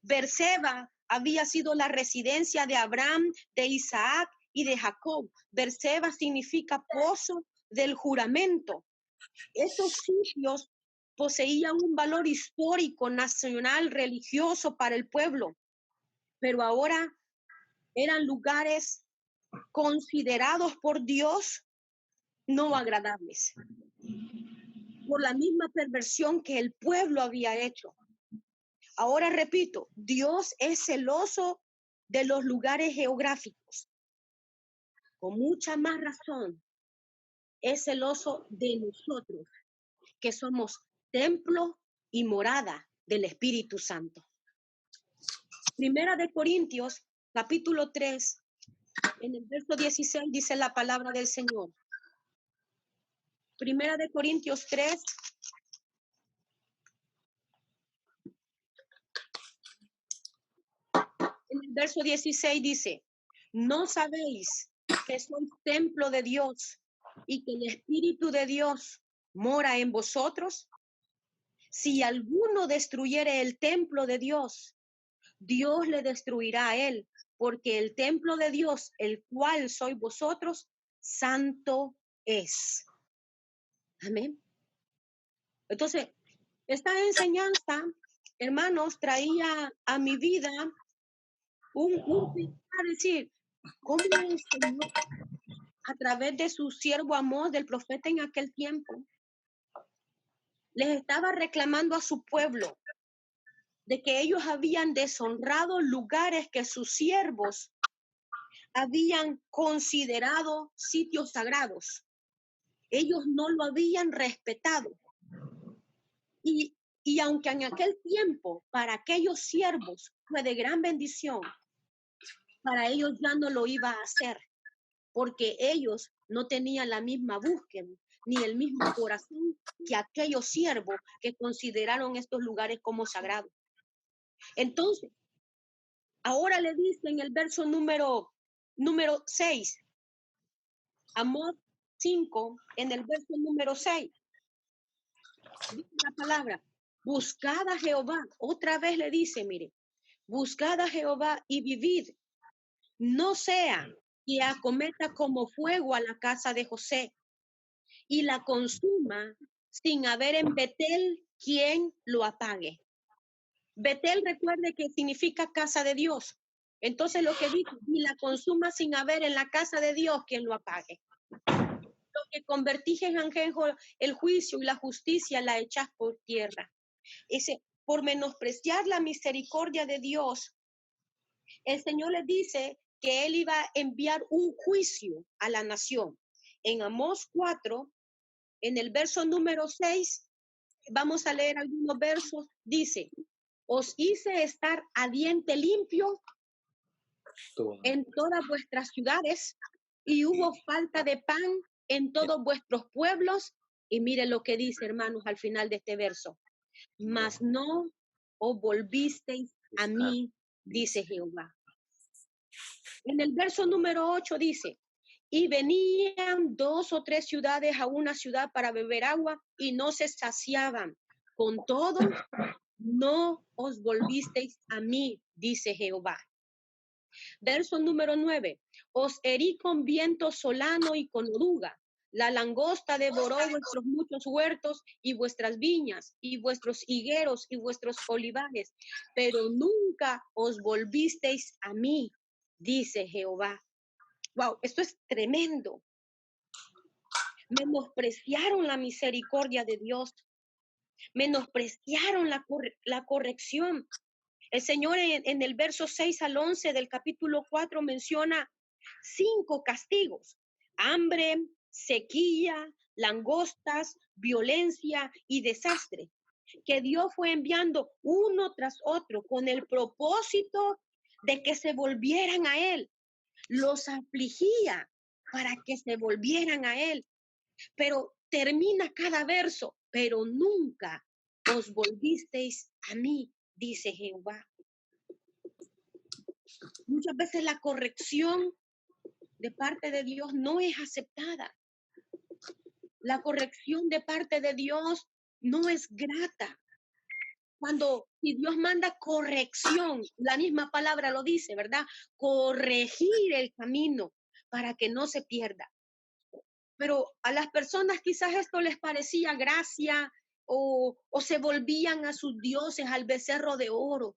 Berseba había sido la residencia de Abraham, de Isaac y de Jacob. Berseba significa pozo del juramento. Esos sitios poseían un valor histórico, nacional, religioso para el pueblo, pero ahora eran lugares considerados por Dios no agradables, por la misma perversión que el pueblo había hecho. Ahora repito, Dios es celoso de los lugares geográficos. Con mucha más razón, es celoso de nosotros, que somos templo y morada del Espíritu Santo. Primera de Corintios, capítulo 3, en el verso 16 dice la palabra del Señor. Primera de Corintios 3. En el verso 16 dice, ¿no sabéis que sois templo de Dios y que el Espíritu de Dios mora en vosotros? Si alguno destruyere el templo de Dios, Dios le destruirá a él, porque el templo de Dios, el cual sois vosotros, santo es. Amén. Entonces, esta enseñanza, hermanos, traía a mi vida a decir, ¿cómo el Señor, a través de su siervo Amós, del profeta en aquel tiempo, les estaba reclamando a su pueblo de que ellos habían deshonrado lugares que sus siervos habían considerado sitios sagrados? Ellos no lo habían respetado. Y aunque en aquel tiempo para aquellos siervos fue de gran bendición, para ellos ya no lo iba a hacer, porque ellos no tenían la misma búsqueda ni el mismo corazón que aquellos siervos que consideraron estos lugares como sagrados. Entonces, ahora le dice en el verso número 6, Amós 5, en el verso número 6, dice la palabra, buscad a Jehová. Otra vez le dice, mire, buscad a Jehová y vivid, no sea que acometa como fuego a la casa de José y la consuma sin haber en Betel quien lo apague. Betel, recuerde que significa casa de Dios. Entonces lo que dice, y la consuma sin haber en la casa de Dios quien lo apague. Lo que convertís en ajenjo el juicio y la justicia la echás por tierra. Ese, por menospreciar la misericordia de Dios, el Señor les dice que Él iba a enviar un juicio a la nación. En Amós 4, en el verso número 6, vamos a leer algunos versos, dice, os hice estar a diente limpio en todas vuestras ciudades y hubo falta de pan en todos vuestros pueblos. Y miren lo que dice, hermanos, al final de este verso. Mas no os volvisteis a mí, dice Jehová. En el verso número 8 dice, y venían 2 o 3 ciudades a una ciudad para beber agua y no se saciaban. Con todo, no os volvisteis a mí, dice Jehová. Verso número 9, os herí con viento solano y con oruga. La langosta devoró vuestros muchos huertos y vuestras viñas y vuestros higueros y vuestros olivares, pero nunca os volvisteis a mí, dice Jehová. Wow, esto es tremendo. Menospreciaron la misericordia de Dios. Menospreciaron la corrección. El Señor en el verso 6 al 11 del capítulo 4 menciona 5 castigos: hambre, sequía, langostas, violencia y desastre, que Dios fue enviando uno tras otro con el propósito de que se volvieran a Él. Los afligía para que se volvieran a Él. Pero termina cada verso, pero nunca os volvisteis a mí, dice Jehová. Muchas veces la corrección de parte de Dios no es aceptada. La corrección de parte de Dios no es grata. Si Dios manda corrección, la misma palabra lo dice, ¿verdad? Corregir el camino para que no se pierda. Pero a las personas quizás esto les parecía gracia o se volvían a sus dioses, al becerro de oro.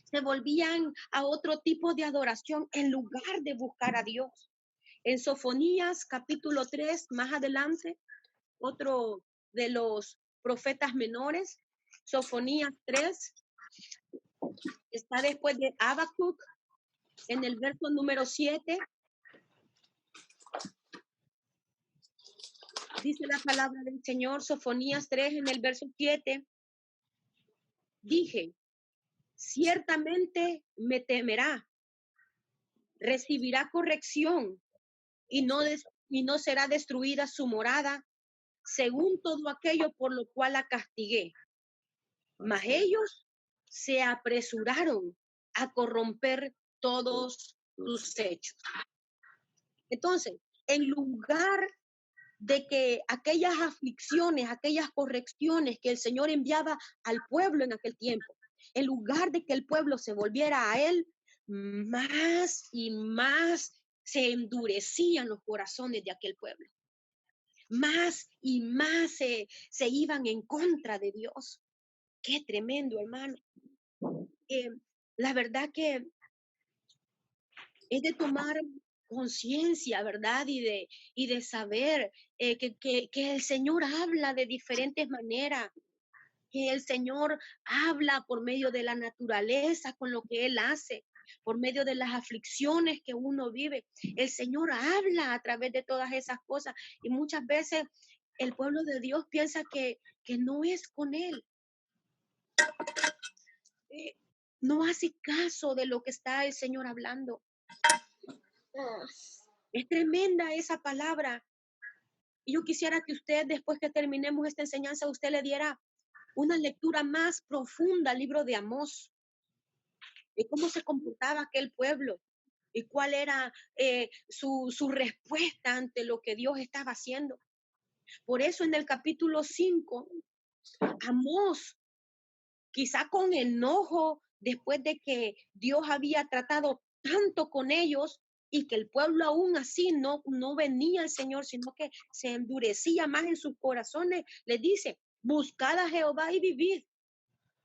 Se volvían a otro tipo de adoración en lugar de buscar a Dios. En Sofonías capítulo 3, más adelante, otro de los profetas menores, Sofonías 3, está después de Habacuc, en el verso número 7. Dice la palabra del Señor, Sofonías 3, en el verso 7. dije, ciertamente me temerá, recibirá corrección y no será destruida su morada, según todo aquello por lo cual la castigué. Mas ellos se apresuraron a corromper todos sus hechos. Entonces, en lugar de que aquellas aflicciones, aquellas correcciones que el Señor enviaba al pueblo en aquel tiempo, en lugar de que el pueblo se volviera a Él, más y más se endurecían los corazones de aquel pueblo. Más y más se iban en contra de Dios. Qué tremendo, hermano. La verdad que es de tomar conciencia, ¿verdad? Y de saber que el Señor habla de diferentes maneras, que el Señor habla por medio de la naturaleza con lo que Él hace, por medio de las aflicciones que uno vive. El Señor habla a través de todas esas cosas y muchas veces el pueblo de Dios piensa que no es con Él. No hace caso de lo que está el Señor hablando. Es tremenda esa palabra. Y yo quisiera que usted, después que terminemos esta enseñanza, usted le diera una lectura más profunda al libro de Amós, de cómo se comportaba aquel pueblo y cuál era su respuesta ante lo que Dios estaba haciendo. Por eso en el capítulo 5, Amós, quizá con enojo, después de que Dios había tratado tanto con ellos y que el pueblo aún así no venía al Señor, sino que se endurecía más en sus corazones, les dice, buscad a Jehová y vivid,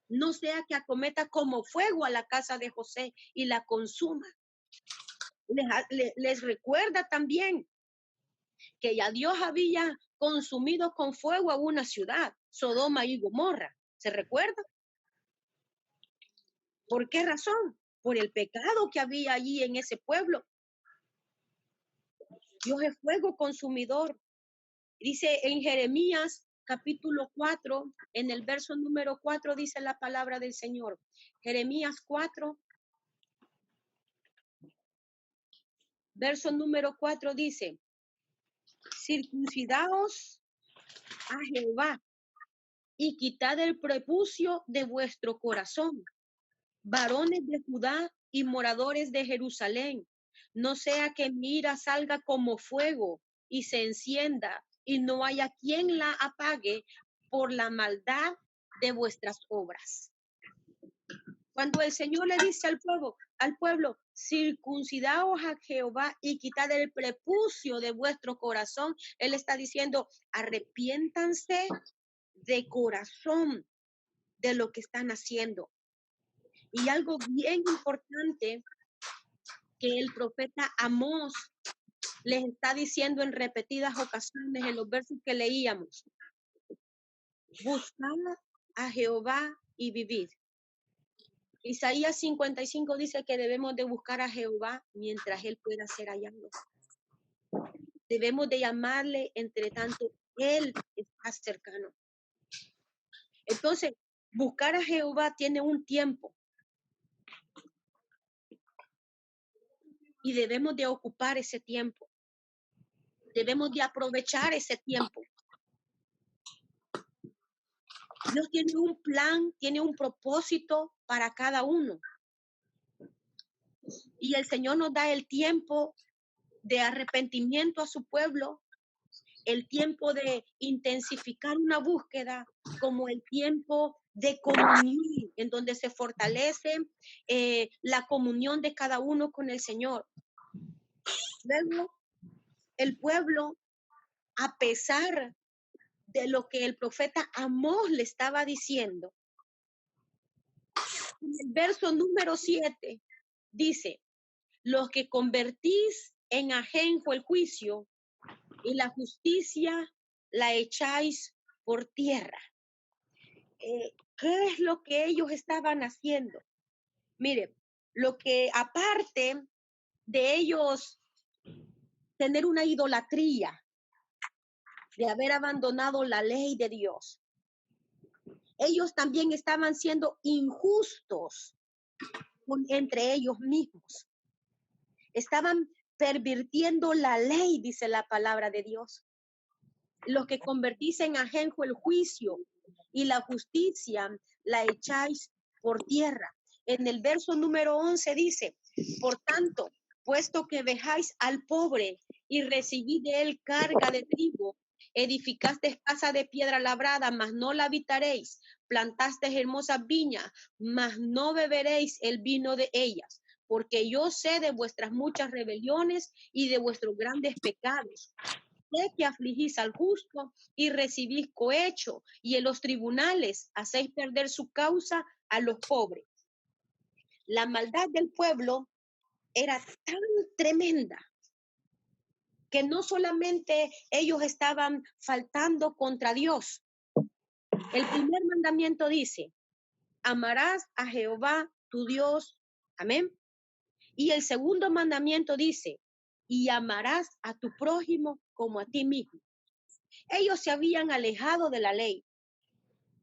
no sea que acometa como fuego a la casa de José y la consuma. Les recuerda también que ya Dios había consumido con fuego a una ciudad, Sodoma y Gomorra. ¿Se recuerda? ¿Por qué razón? Por el pecado que había allí en ese pueblo. Dios es fuego consumidor. Dice en Jeremías capítulo 4, en el verso número 4, dice la palabra del Señor. Jeremías 4, verso número 4 dice, circuncidaos a Jehová y quitad el prepucio de vuestro corazón, varones de Judá y moradores de Jerusalén, no sea que mi ira salga como fuego y se encienda y no haya quien la apague por la maldad de vuestras obras. Cuando el Señor le dice al pueblo, circuncidaos a Jehová y quitad el prepucio de vuestro corazón, Él está diciendo, arrepiéntanse de corazón de lo que están haciendo. Y algo bien importante que el profeta Amós les está diciendo en repetidas ocasiones en los versos que leíamos. Buscad a Jehová y vivid. Isaías 55 dice que debemos de buscar a Jehová mientras Él pueda ser hallado. Debemos de llamarle entre tanto Él está cercano. Entonces, buscar a Jehová tiene un tiempo. Y debemos de ocupar ese tiempo. Debemos de aprovechar ese tiempo. Dios tiene un plan, tiene un propósito para cada uno. Y el Señor nos da el tiempo de arrepentimiento a su pueblo, el tiempo de intensificar una búsqueda, como el tiempo de comunión, en donde se fortalece la comunión de cada uno con el Señor. Luego, el pueblo, a pesar de lo que el profeta Amós le estaba diciendo, en el verso número 7 dice, los que convertís en ajenjo el juicio y la justicia la echáis por tierra. ¿Qué es lo que ellos estaban haciendo? Mire, lo que aparte de ellos tener una idolatría, de haber abandonado la ley de Dios, Ellos también estaban siendo injustos entre ellos mismos. Estaban pervirtiendo la ley, dice la palabra de Dios. Los que convertís en ajenjo el juicio y la justicia la echáis por tierra. En el verso número 11 dice, por tanto, puesto que vejáis al pobre y recibid de él carga de trigo, edificaste casa de piedra labrada, mas no la habitaréis, plantaste hermosas viñas, mas no beberéis el vino de ellas, porque yo sé de vuestras muchas rebeliones y de vuestros grandes pecados. Sé que afligís al justo y recibís cohecho, y en los tribunales hacéis perder su causa a los pobres. La maldad del pueblo era tan tremenda que no solamente ellos estaban faltando contra Dios. El primer mandamiento dice, amarás a Jehová tu Dios. Amén. Y el segundo mandamiento dice, y amarás a tu prójimo como a ti mismo. Ellos se habían alejado de la ley.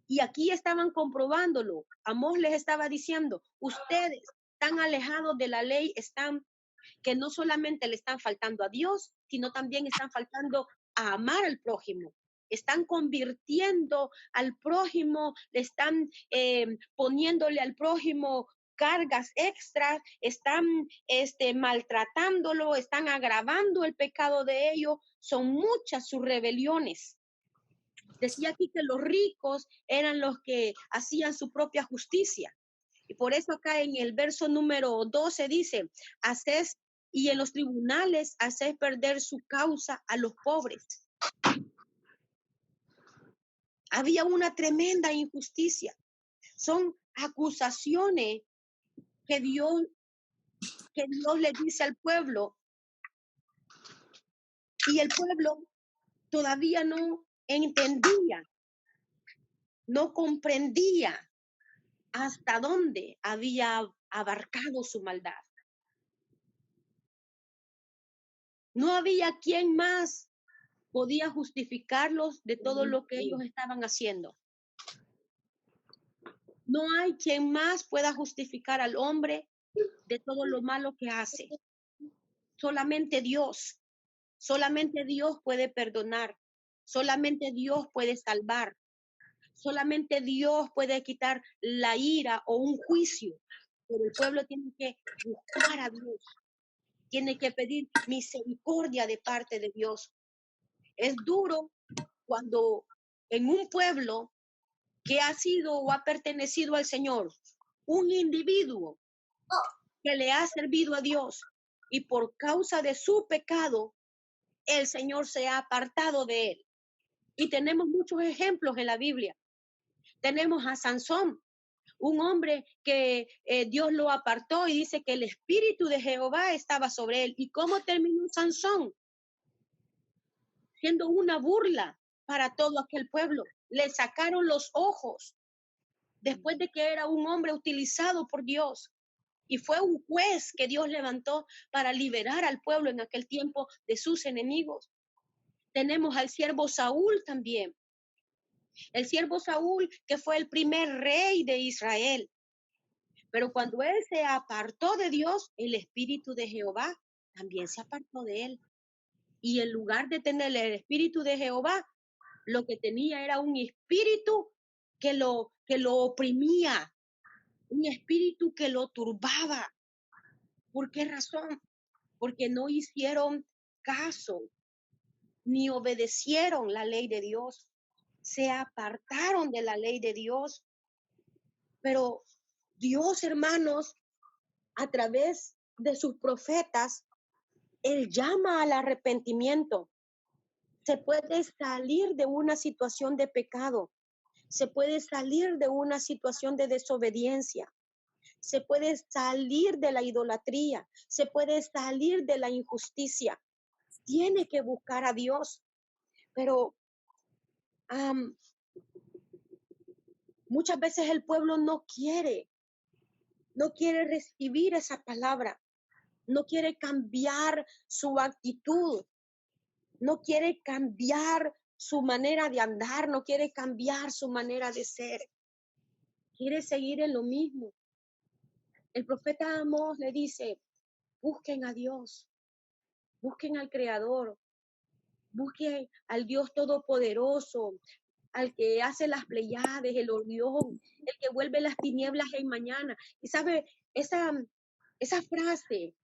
Y aquí estaban comprobándolo. Amós les estaba diciendo, ustedes tan alejados de la ley están, que no solamente le están faltando a Dios, sino también están faltando a amar al prójimo. Están convirtiendo al prójimo, le están poniéndole al prójimo cargas extras, están maltratándolo, están agravando el pecado de ellos. Son muchas sus rebeliones. Decía aquí que los ricos eran los que hacían su propia justicia. Y por eso acá en el verso número 12 dice, hacés y en los tribunales hacés perder su causa a los pobres. Había una tremenda injusticia. Son acusaciones que Dios le dice al pueblo. Y el pueblo todavía no entendía, no comprendía hasta dónde había abarcado su maldad. No había quien más podía justificarlos de todo lo que ellos estaban haciendo. No hay quien más pueda justificar al hombre de todo lo malo que hace. Solamente Dios puede perdonar. Solamente Dios puede salvar. Solamente Dios puede quitar la ira o un juicio. Pero el pueblo tiene que buscar a Dios. Tiene que pedir misericordia de parte de Dios. Es duro cuando en un pueblo que ha sido o ha pertenecido al Señor, un individuo que le ha servido a Dios y por causa de su pecado, el Señor se ha apartado de él. Y tenemos muchos ejemplos en la Biblia. Tenemos a Sansón, un hombre que Dios lo apartó y dice que el Espíritu de Jehová estaba sobre él. ¿Y cómo terminó Sansón? Siendo una burla para todo aquel pueblo. Le sacaron los ojos después de que era un hombre utilizado por Dios. Y fue un juez que Dios levantó para liberar al pueblo en aquel tiempo de sus enemigos. Tenemos al siervo Saúl también. El siervo Saúl, que fue el primer rey de Israel. Pero cuando él se apartó de Dios, el Espíritu de Jehová también se apartó de él. Y en lugar de tener el Espíritu de Jehová, lo que tenía era un espíritu que lo oprimía, un espíritu que lo turbaba. ¿Por qué razón? Porque no hicieron caso, ni obedecieron la ley de Dios. Se apartaron de la ley de Dios. Pero Dios, hermanos, a través de sus profetas, Él llama al arrepentimiento. Se puede salir de una situación de pecado. Se puede salir de una situación de desobediencia. Se puede salir de la idolatría. Se puede salir de la injusticia. Tiene que buscar a Dios. Pero muchas veces el pueblo no quiere recibir esa palabra. No quiere cambiar su actitud. No quiere cambiar su manera de andar. No quiere cambiar su manera de ser. quiere seguir en lo mismo. El profeta Amós le dice, busquen a Dios, busquen al Creador, busquen al Dios Todopoderoso, al que hace las Pleiades, el Orión, el que vuelve las tinieblas en mañana. Y sabe, esa frase,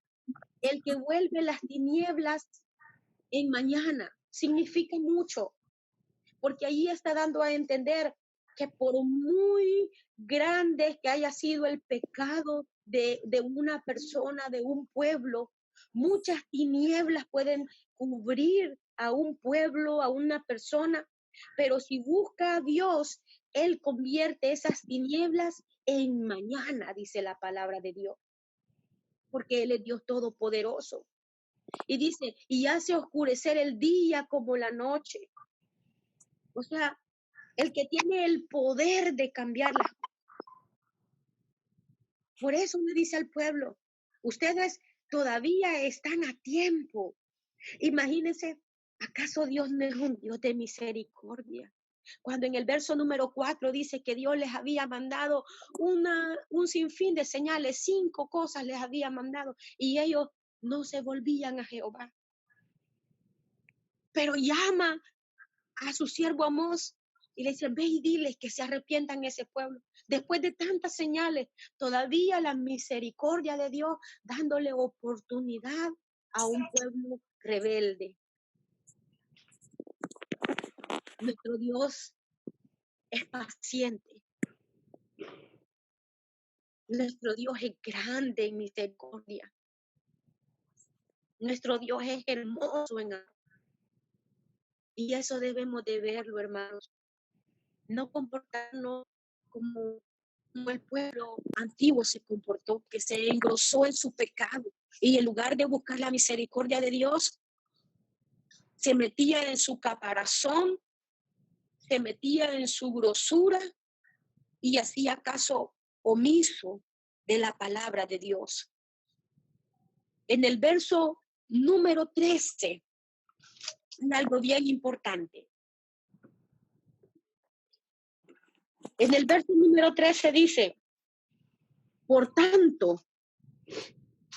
el que vuelve las tinieblas en mañana, significa mucho, porque ahí está dando a entender que por muy grande que haya sido el pecado de una persona, de un pueblo, muchas tinieblas pueden cubrir a un pueblo, a una persona, pero si busca a Dios, Él convierte esas tinieblas en mañana, dice la palabra de Dios, porque Él es Dios todopoderoso. Y dice, y hace oscurecer el día como la noche. O sea, el que tiene el poder de cambiar las cosas. Por eso le dice al pueblo, ustedes todavía están a tiempo. Imagínense, ¿acaso Dios no es un Dios de misericordia? Cuando en el verso número 4 dice que Dios les había mandado un sinfín de señales, 5 cosas les había mandado, y ellos no se volvían a Jehová. Pero llama a su siervo Amós y le dice, ve y diles que se arrepientan ese pueblo. Después de tantas señales, todavía la misericordia de Dios dándole oportunidad a un pueblo rebelde. Nuestro Dios es paciente. Nuestro Dios es grande en misericordia. Nuestro Dios es hermoso en amor. Y eso debemos de verlo, hermanos. No comportarnos como el pueblo antiguo se comportó, que se engrosó en su pecado y en lugar de buscar la misericordia de Dios, se metía en su caparazón, se metía en su grosura y hacía caso omiso de la palabra de Dios. En el verso número 13, hay algo bien importante. En el verso número 13 dice, por tanto,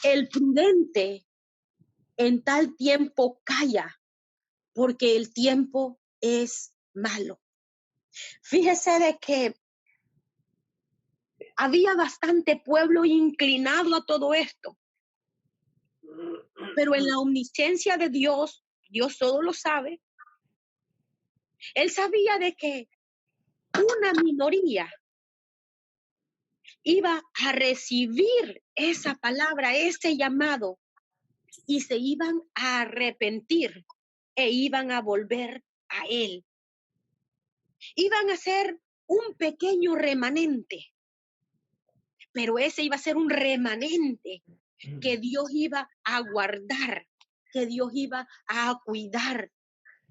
el prudente en tal tiempo calla, porque el tiempo es malo. Fíjese de que había bastante pueblo inclinado a todo esto, pero en la omnisciencia de Dios, Dios todo lo sabe. Él sabía de que una minoría iba a recibir esa palabra, ese llamado, y se iban a arrepentir e iban a volver a Él. Iban a ser un pequeño remanente, pero ese iba a ser un remanente que Dios iba a guardar, que Dios iba a cuidar,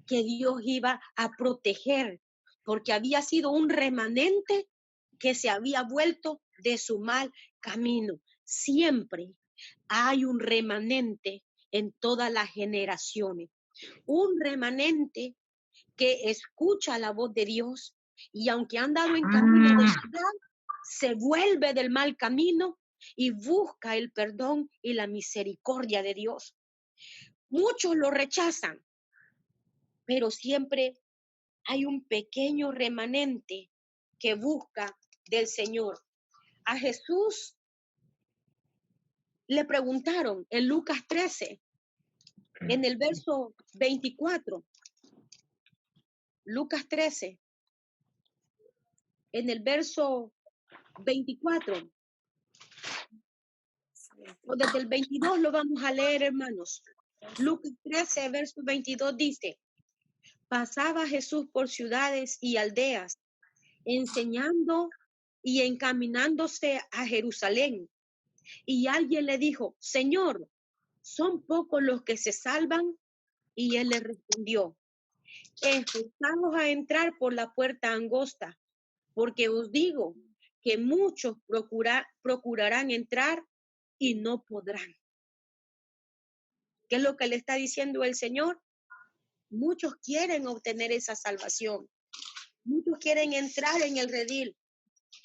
que Dios iba a proteger, porque había sido un remanente que se había vuelto de su mal camino. Siempre hay un remanente en todas las generaciones, un remanente que escucha la voz de Dios y aunque han dado en camino de maldad, se vuelve del mal camino y busca el perdón y la misericordia de Dios. Muchos lo rechazan, pero siempre hay un pequeño remanente que busca del Señor. A Jesús le preguntaron en Lucas 13, en el verso 24. Lucas 13, en el verso 24. O desde el 22 lo vamos a leer, hermanos. Lucas 13, verso 22 dice, pasaba Jesús por ciudades y aldeas, enseñando y encaminándose a Jerusalén. Y alguien le dijo, Señor, ¿son pocos los que se salvan? Y él le respondió, esforzaos a entrar por la puerta angosta, porque os digo que muchos procurarán entrar y no podrán. ¿Qué es lo que le está diciendo el Señor? Muchos quieren obtener esa salvación. Muchos quieren entrar en el redil,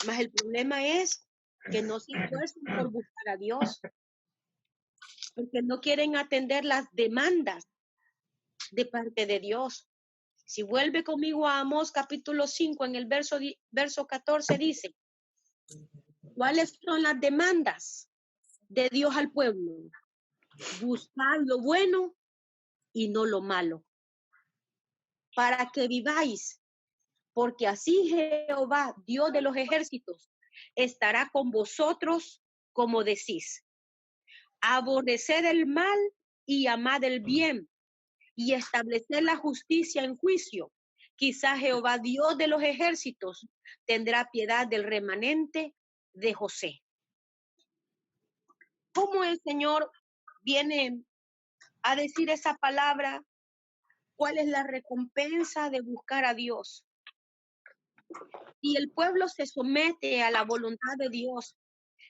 Mas el problema es que no se esfuerzan por buscar a Dios, porque no quieren atender las demandas de parte de Dios. Si vuelve conmigo a Amós capítulo 5, en el verso 14 dice, ¿cuáles son las demandas de Dios al pueblo? Buscar lo bueno y no lo malo, para que viváis, porque así Jehová, Dios de los ejércitos, estará con vosotros como decís. Aborreced el mal y amad el bien, y establecer la justicia en juicio. Quizá Jehová, Dios de los ejércitos, tendrá piedad del remanente de José. ¿Cómo el Señor viene a decir esa palabra? ¿Cuál es la recompensa de buscar a Dios? Si el pueblo se somete a la voluntad de Dios,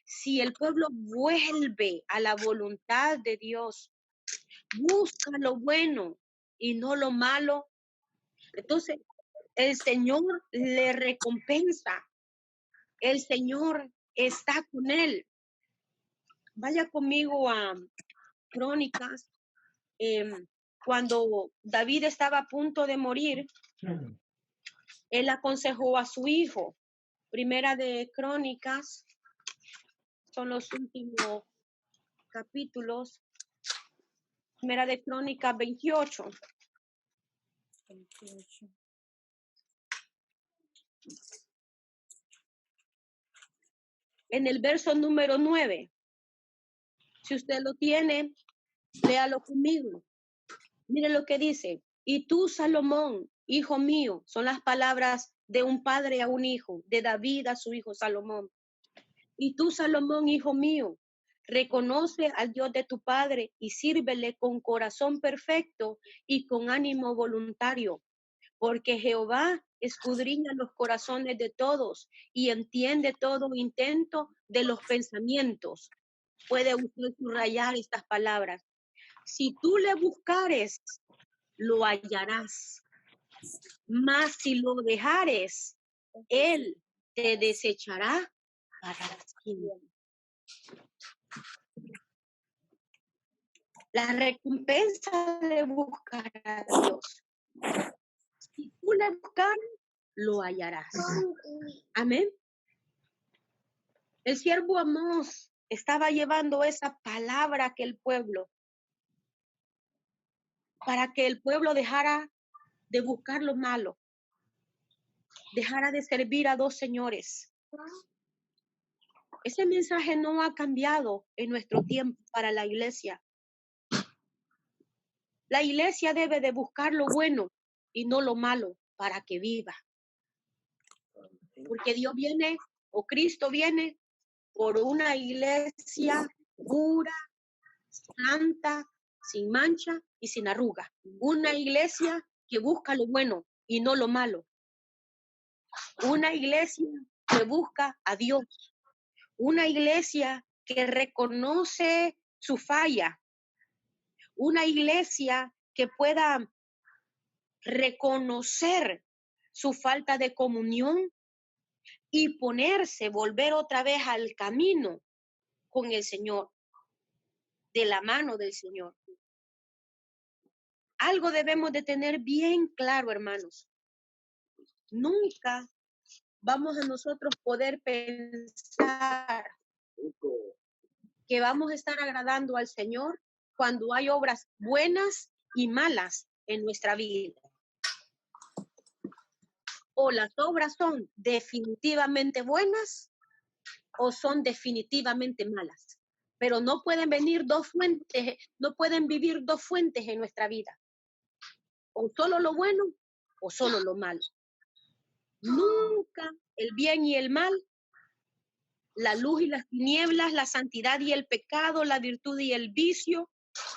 si el pueblo vuelve a la voluntad de Dios, busca lo bueno y no lo malo, entonces el Señor le recompensa. El Señor está con él. Vaya conmigo a Crónicas. Cuando David estaba a punto de morir, él aconsejó a su hijo. Primera de Crónicas, son los últimos capítulos. Primera de Crónicas 28. En el verso número 9. Si usted lo tiene, léalo conmigo. Mire lo que dice. Y tú, Salomón, hijo mío, son las palabras de un padre a un hijo, de David a su hijo Salomón. Y tú, Salomón, hijo mío, reconoce al Dios de tu padre y sírvele con corazón perfecto y con ánimo voluntario, porque Jehová escudriña los corazones de todos y entiende todo intento de los pensamientos. Puede usted subrayar estas palabras. Si tú le buscares, lo hallarás. Mas si lo dejares, él te desechará para siempre. La recompensa de buscar a Dios. Si tú le buscares, lo hallarás. Amén. El siervo Amós estaba llevando esa palabra a aquel pueblo para que el pueblo dejara de buscar lo malo, dejara de servir a dos señores. Ese mensaje no ha cambiado en nuestro tiempo para la iglesia. La iglesia debe de buscar lo bueno y no lo malo para que viva. Porque Dios viene, o Cristo viene, por una iglesia pura, santa, sin mancha y sin arruga. Una iglesia que busca lo bueno y no lo malo. Una iglesia que busca a Dios. Una iglesia que reconoce su falla. Una iglesia que pueda reconocer su falta de comunión y volver otra vez al camino con el Señor, de la mano del Señor. Algo debemos de tener bien claro, hermanos. Nunca vamos a nosotros poder pensar que vamos a estar agradando al Señor cuando hay obras buenas y malas en nuestra vida. O las obras son definitivamente buenas o son definitivamente malas. Pero no pueden venir dos fuentes, no pueden vivir dos fuentes en nuestra vida. O solo lo bueno o solo lo malo. Nunca el bien y el mal, la luz y las tinieblas, la santidad y el pecado, la virtud y el vicio,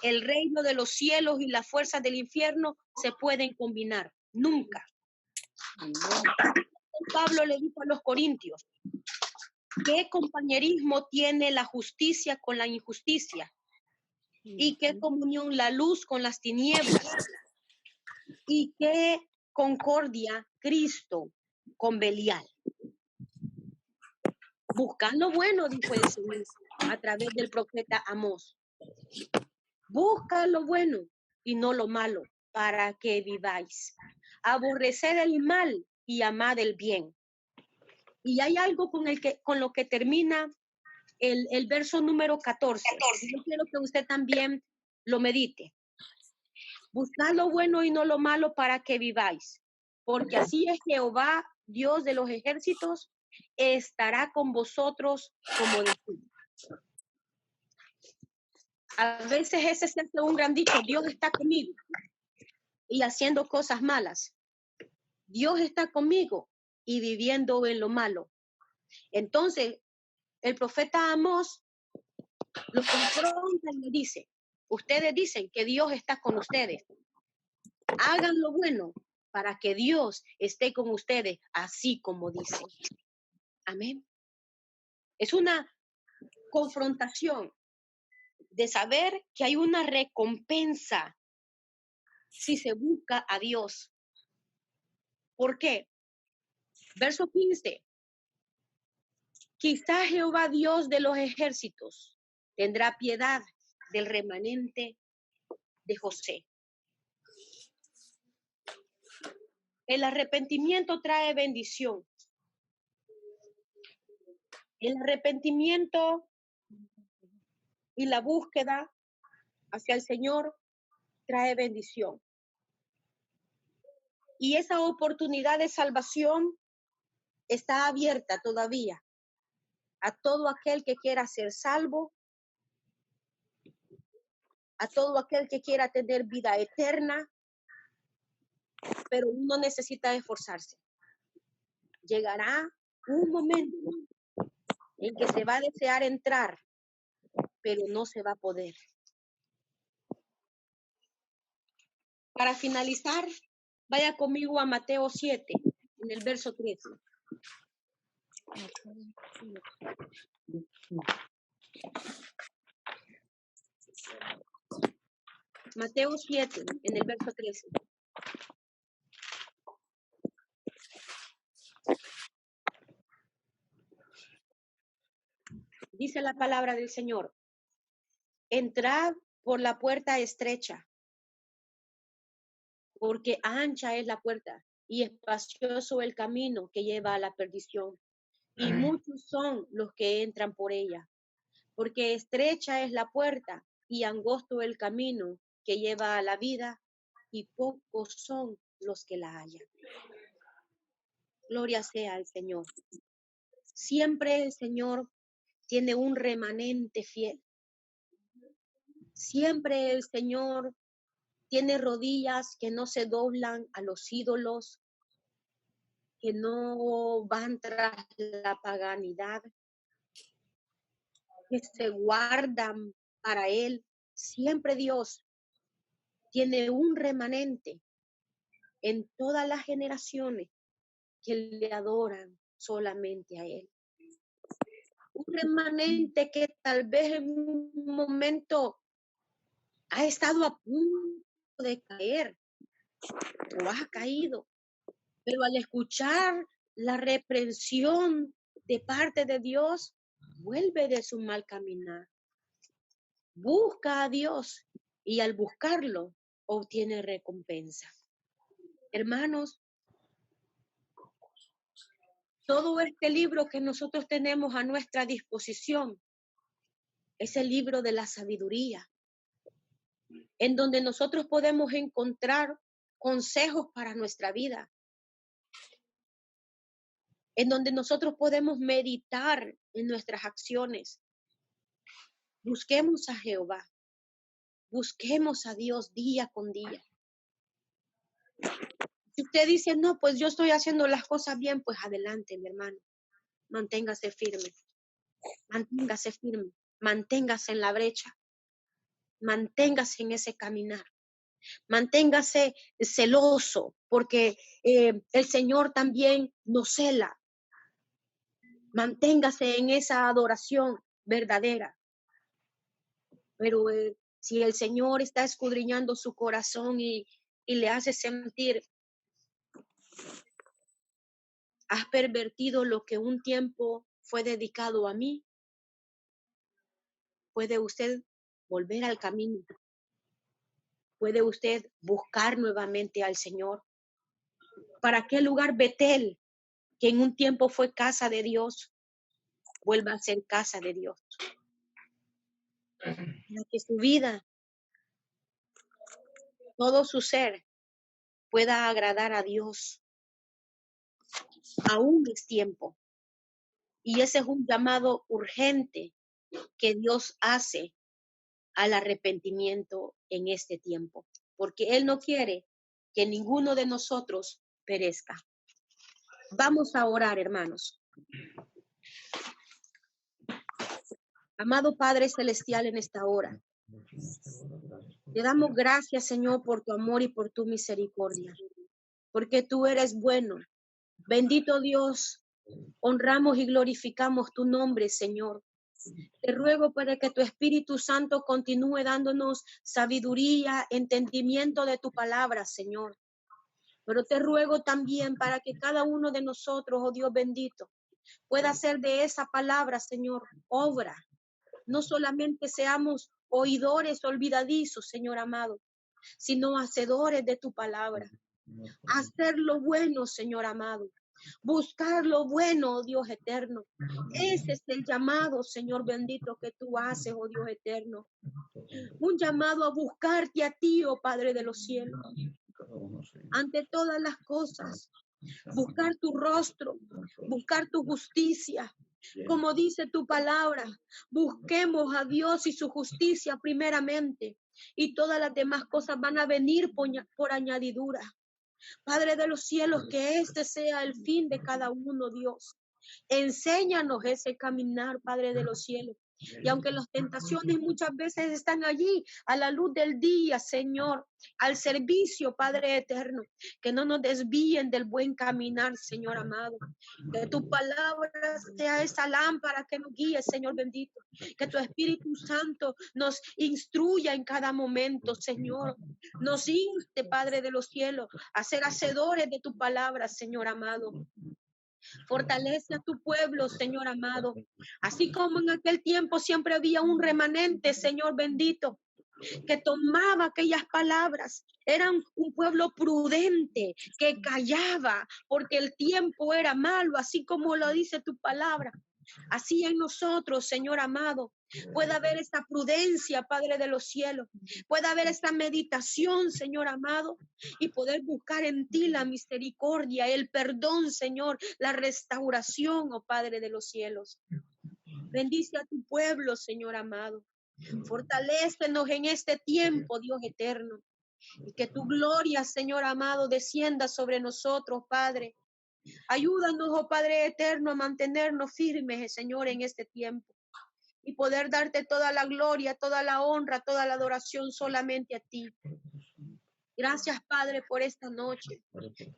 el reino de los cielos y las fuerzas del infierno se pueden combinar. Nunca. Pablo le dijo a los corintios, ¿qué compañerismo tiene la justicia con la injusticia? ¿Y qué comunión la luz con las tinieblas? ¿Y qué concordia Cristo con Belial? Buscad lo bueno, dijo el Señor a través del profeta Amós. Busca lo bueno y no lo malo, para que viváis. Aborreced el mal y amad el bien. Y hay algo con lo que termina el verso número 14. Yo quiero que usted también lo medite. Buscad lo bueno y no lo malo para que viváis, porque así es Jehová, Dios de los ejércitos, estará con vosotros como decís. A veces ese es un gran dicho, Dios está conmigo y haciendo cosas malas. Dios está conmigo y viviendo en lo malo. Entonces, el profeta Amós lo confronta y le dice, ustedes dicen que Dios está con ustedes. Hagan lo bueno para que Dios esté con ustedes, así como dicen. Amén. Es una confrontación de saber que hay una recompensa si se busca a Dios. ¿Por qué? Verso 15. Quizá Jehová Dios de los ejércitos tendrá piedad del remanente de José. El arrepentimiento trae bendición. El arrepentimiento y la búsqueda hacia el Señor trae bendición. Y esa oportunidad de salvación está abierta todavía a todo aquel que quiera ser salvo, a todo aquel que quiera tener vida eterna, pero uno necesita esforzarse. Llegará un momento en que se va a desear entrar, pero no se va a poder. Para finalizar, vaya conmigo a Mateo 7, en el verso 13. Mateo 7, en el verso 13. Dice la palabra del Señor: entrad por la puerta estrecha, porque ancha es la puerta y espacioso el camino que lleva a la perdición, y muchos son los que entran por ella, porque estrecha es la puerta y angosto el camino que lleva a la vida, y pocos son los que la hallan. Gloria sea al Señor. Siempre el Señor tiene un remanente fiel. Siempre el Señor tiene rodillas que no se doblan a los ídolos, que no van tras la paganidad, que se guardan para Él. Siempre Dios tiene un remanente en todas las generaciones que le adoran solamente a Él. Un remanente que tal vez en un momento ha estado a punto de caer o ha caído, pero al escuchar la reprensión de parte de Dios, vuelve de su mal caminar. Busca a Dios y al buscarlo obtiene recompensa. Hermanos, todo este libro que nosotros tenemos a nuestra disposición es el libro de la sabiduría, en donde nosotros podemos encontrar consejos para nuestra vida, en donde nosotros podemos meditar en nuestras acciones. Busquemos a Jehová, busquemos a Dios día con día. Si usted dice, no, pues yo estoy haciendo las cosas bien, pues adelante, mi hermano. Manténgase firme, manténgase en la brecha, manténgase en ese caminar, manténgase celoso, porque el Señor también nos cela. Manténgase en esa adoración verdadera. Pero si el Señor está escudriñando su corazón y le hace sentir, has pervertido lo que un tiempo fue dedicado a mí. Puede usted volver al camino. Puede usted buscar nuevamente al Señor. ¿Para qué lugar Betel, que en un tiempo fue casa de Dios, vuelva a ser casa de Dios? Para que su vida, todo su ser, pueda agradar a Dios. Aún es tiempo. Y ese es un llamado urgente que Dios hace al arrepentimiento en este tiempo, porque Él no quiere que ninguno de nosotros perezca. Vamos a orar, hermanos. Amado Padre Celestial, en esta hora, te damos gracias, Señor, por tu amor y por tu misericordia, porque tú eres bueno. Bendito Dios, honramos y glorificamos tu nombre, Señor. Te ruego para que tu Espíritu Santo continúe dándonos sabiduría, entendimiento de tu palabra, Señor. Pero te ruego también para que cada uno de nosotros, oh Dios bendito, pueda hacer de esa palabra, Señor, obra. No solamente seamos oidores olvidadizos, Señor amado, sino hacedores de tu palabra. Hacer lo bueno, Señor amado. Buscar lo bueno, oh Dios eterno. Ese es el llamado, Señor bendito, que tú haces, oh Dios eterno. Un llamado a buscarte a ti, oh Padre de los cielos. Ante todas las cosas, buscar tu rostro, buscar tu justicia. Como dice tu palabra, busquemos a Dios y su justicia primeramente, y todas las demás cosas van a venir por añadidura. Padre de los cielos, que este sea el fin de cada uno, Dios. Enséñanos ese caminar, Padre de los cielos. Y aunque las tentaciones muchas veces están allí a la luz del día, Señor, al servicio, Padre eterno, que no nos desvíen del buen caminar, Señor amado. Que tu palabra sea esa lámpara que nos guíe, Señor bendito. Que tu Espíritu Santo nos instruya en cada momento, Señor. Nos inste, Padre de los cielos, a ser hacedores de tu palabra, Señor amado. Fortalece a tu pueblo, Señor amado. Así como en aquel tiempo siempre había un remanente, Señor bendito, que tomaba aquellas palabras. Eran un pueblo prudente que callaba porque el tiempo era malo, así como lo dice tu palabra. Así en nosotros, Señor amado, pueda haber esta prudencia, Padre de los cielos, pueda haber esta meditación, Señor amado, y poder buscar en ti la misericordia, el perdón, Señor, la restauración, oh Padre de los cielos. Bendice a tu pueblo, Señor amado. Fortalécenos en este tiempo, Dios eterno, y que tu gloria, Señor amado, descienda sobre nosotros, Padre. Ayúdanos, oh Padre eterno, a mantenernos firmes, Señor, en este tiempo y poder darte toda la gloria, toda la honra, toda la adoración solamente a ti. Gracias, Padre, por esta noche.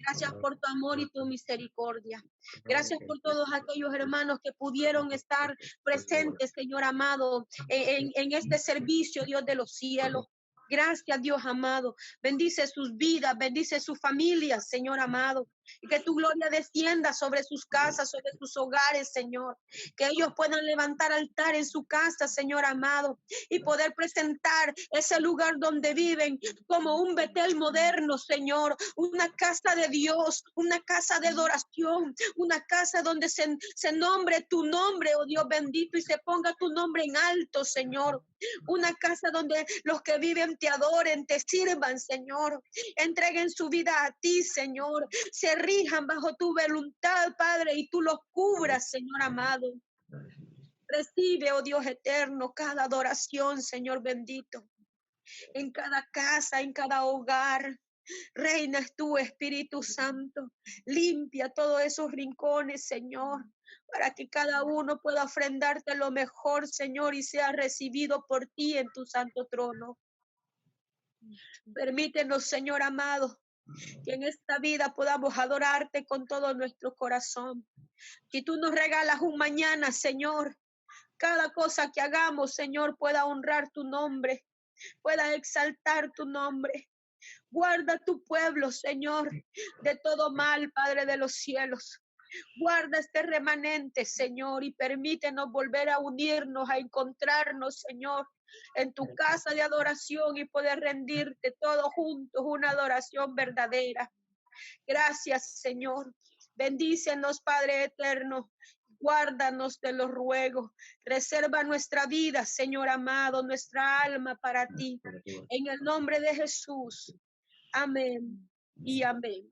Gracias por tu amor y tu misericordia. Gracias por todos aquellos hermanos que pudieron estar presentes, Señor amado, en este servicio, Dios de los cielos. Gracias, Dios amado. Bendice sus vidas, bendice sus familias, Señor amado. Y que tu gloria descienda sobre sus casas, sobre sus hogares, Señor. Que ellos puedan levantar altar en su casa, Señor amado, y poder presentar ese lugar donde viven como un Betel moderno, Señor. Una casa de Dios, una casa de adoración, una casa donde se nombre tu nombre, oh Dios bendito, y se ponga tu nombre en alto, Señor. Una casa donde los que viven te adoren, te sirvan, Señor. Entreguen su vida a ti, Señor. Se rijan bajo tu voluntad, Padre, y tú los cubras, Señor amado. Recibe, oh Dios eterno, cada adoración, Señor bendito. En cada casa, en cada hogar. Reinas tú, Espíritu Santo. Limpia todos esos rincones, Señor, para que cada uno pueda ofrendarte lo mejor, Señor, y sea recibido por ti en tu santo trono. Permítenos, Señor amado, que en esta vida podamos adorarte con todo nuestro corazón. Si tú nos regalas un mañana, Señor, cada cosa que hagamos, Señor, pueda honrar tu nombre, pueda exaltar tu nombre. Guarda tu pueblo, Señor, de todo mal, Padre de los cielos. Guarda este remanente, Señor, y permítenos volver a unirnos, a encontrarnos, Señor, en tu casa de adoración y poder rendirte todos juntos una adoración verdadera. Gracias, Señor. Bendícenos, Padre eterno. Guárdanos, te lo ruego. Reserva nuestra vida, Señor amado, nuestra alma para ti. En el nombre de Jesús. Amén y amén.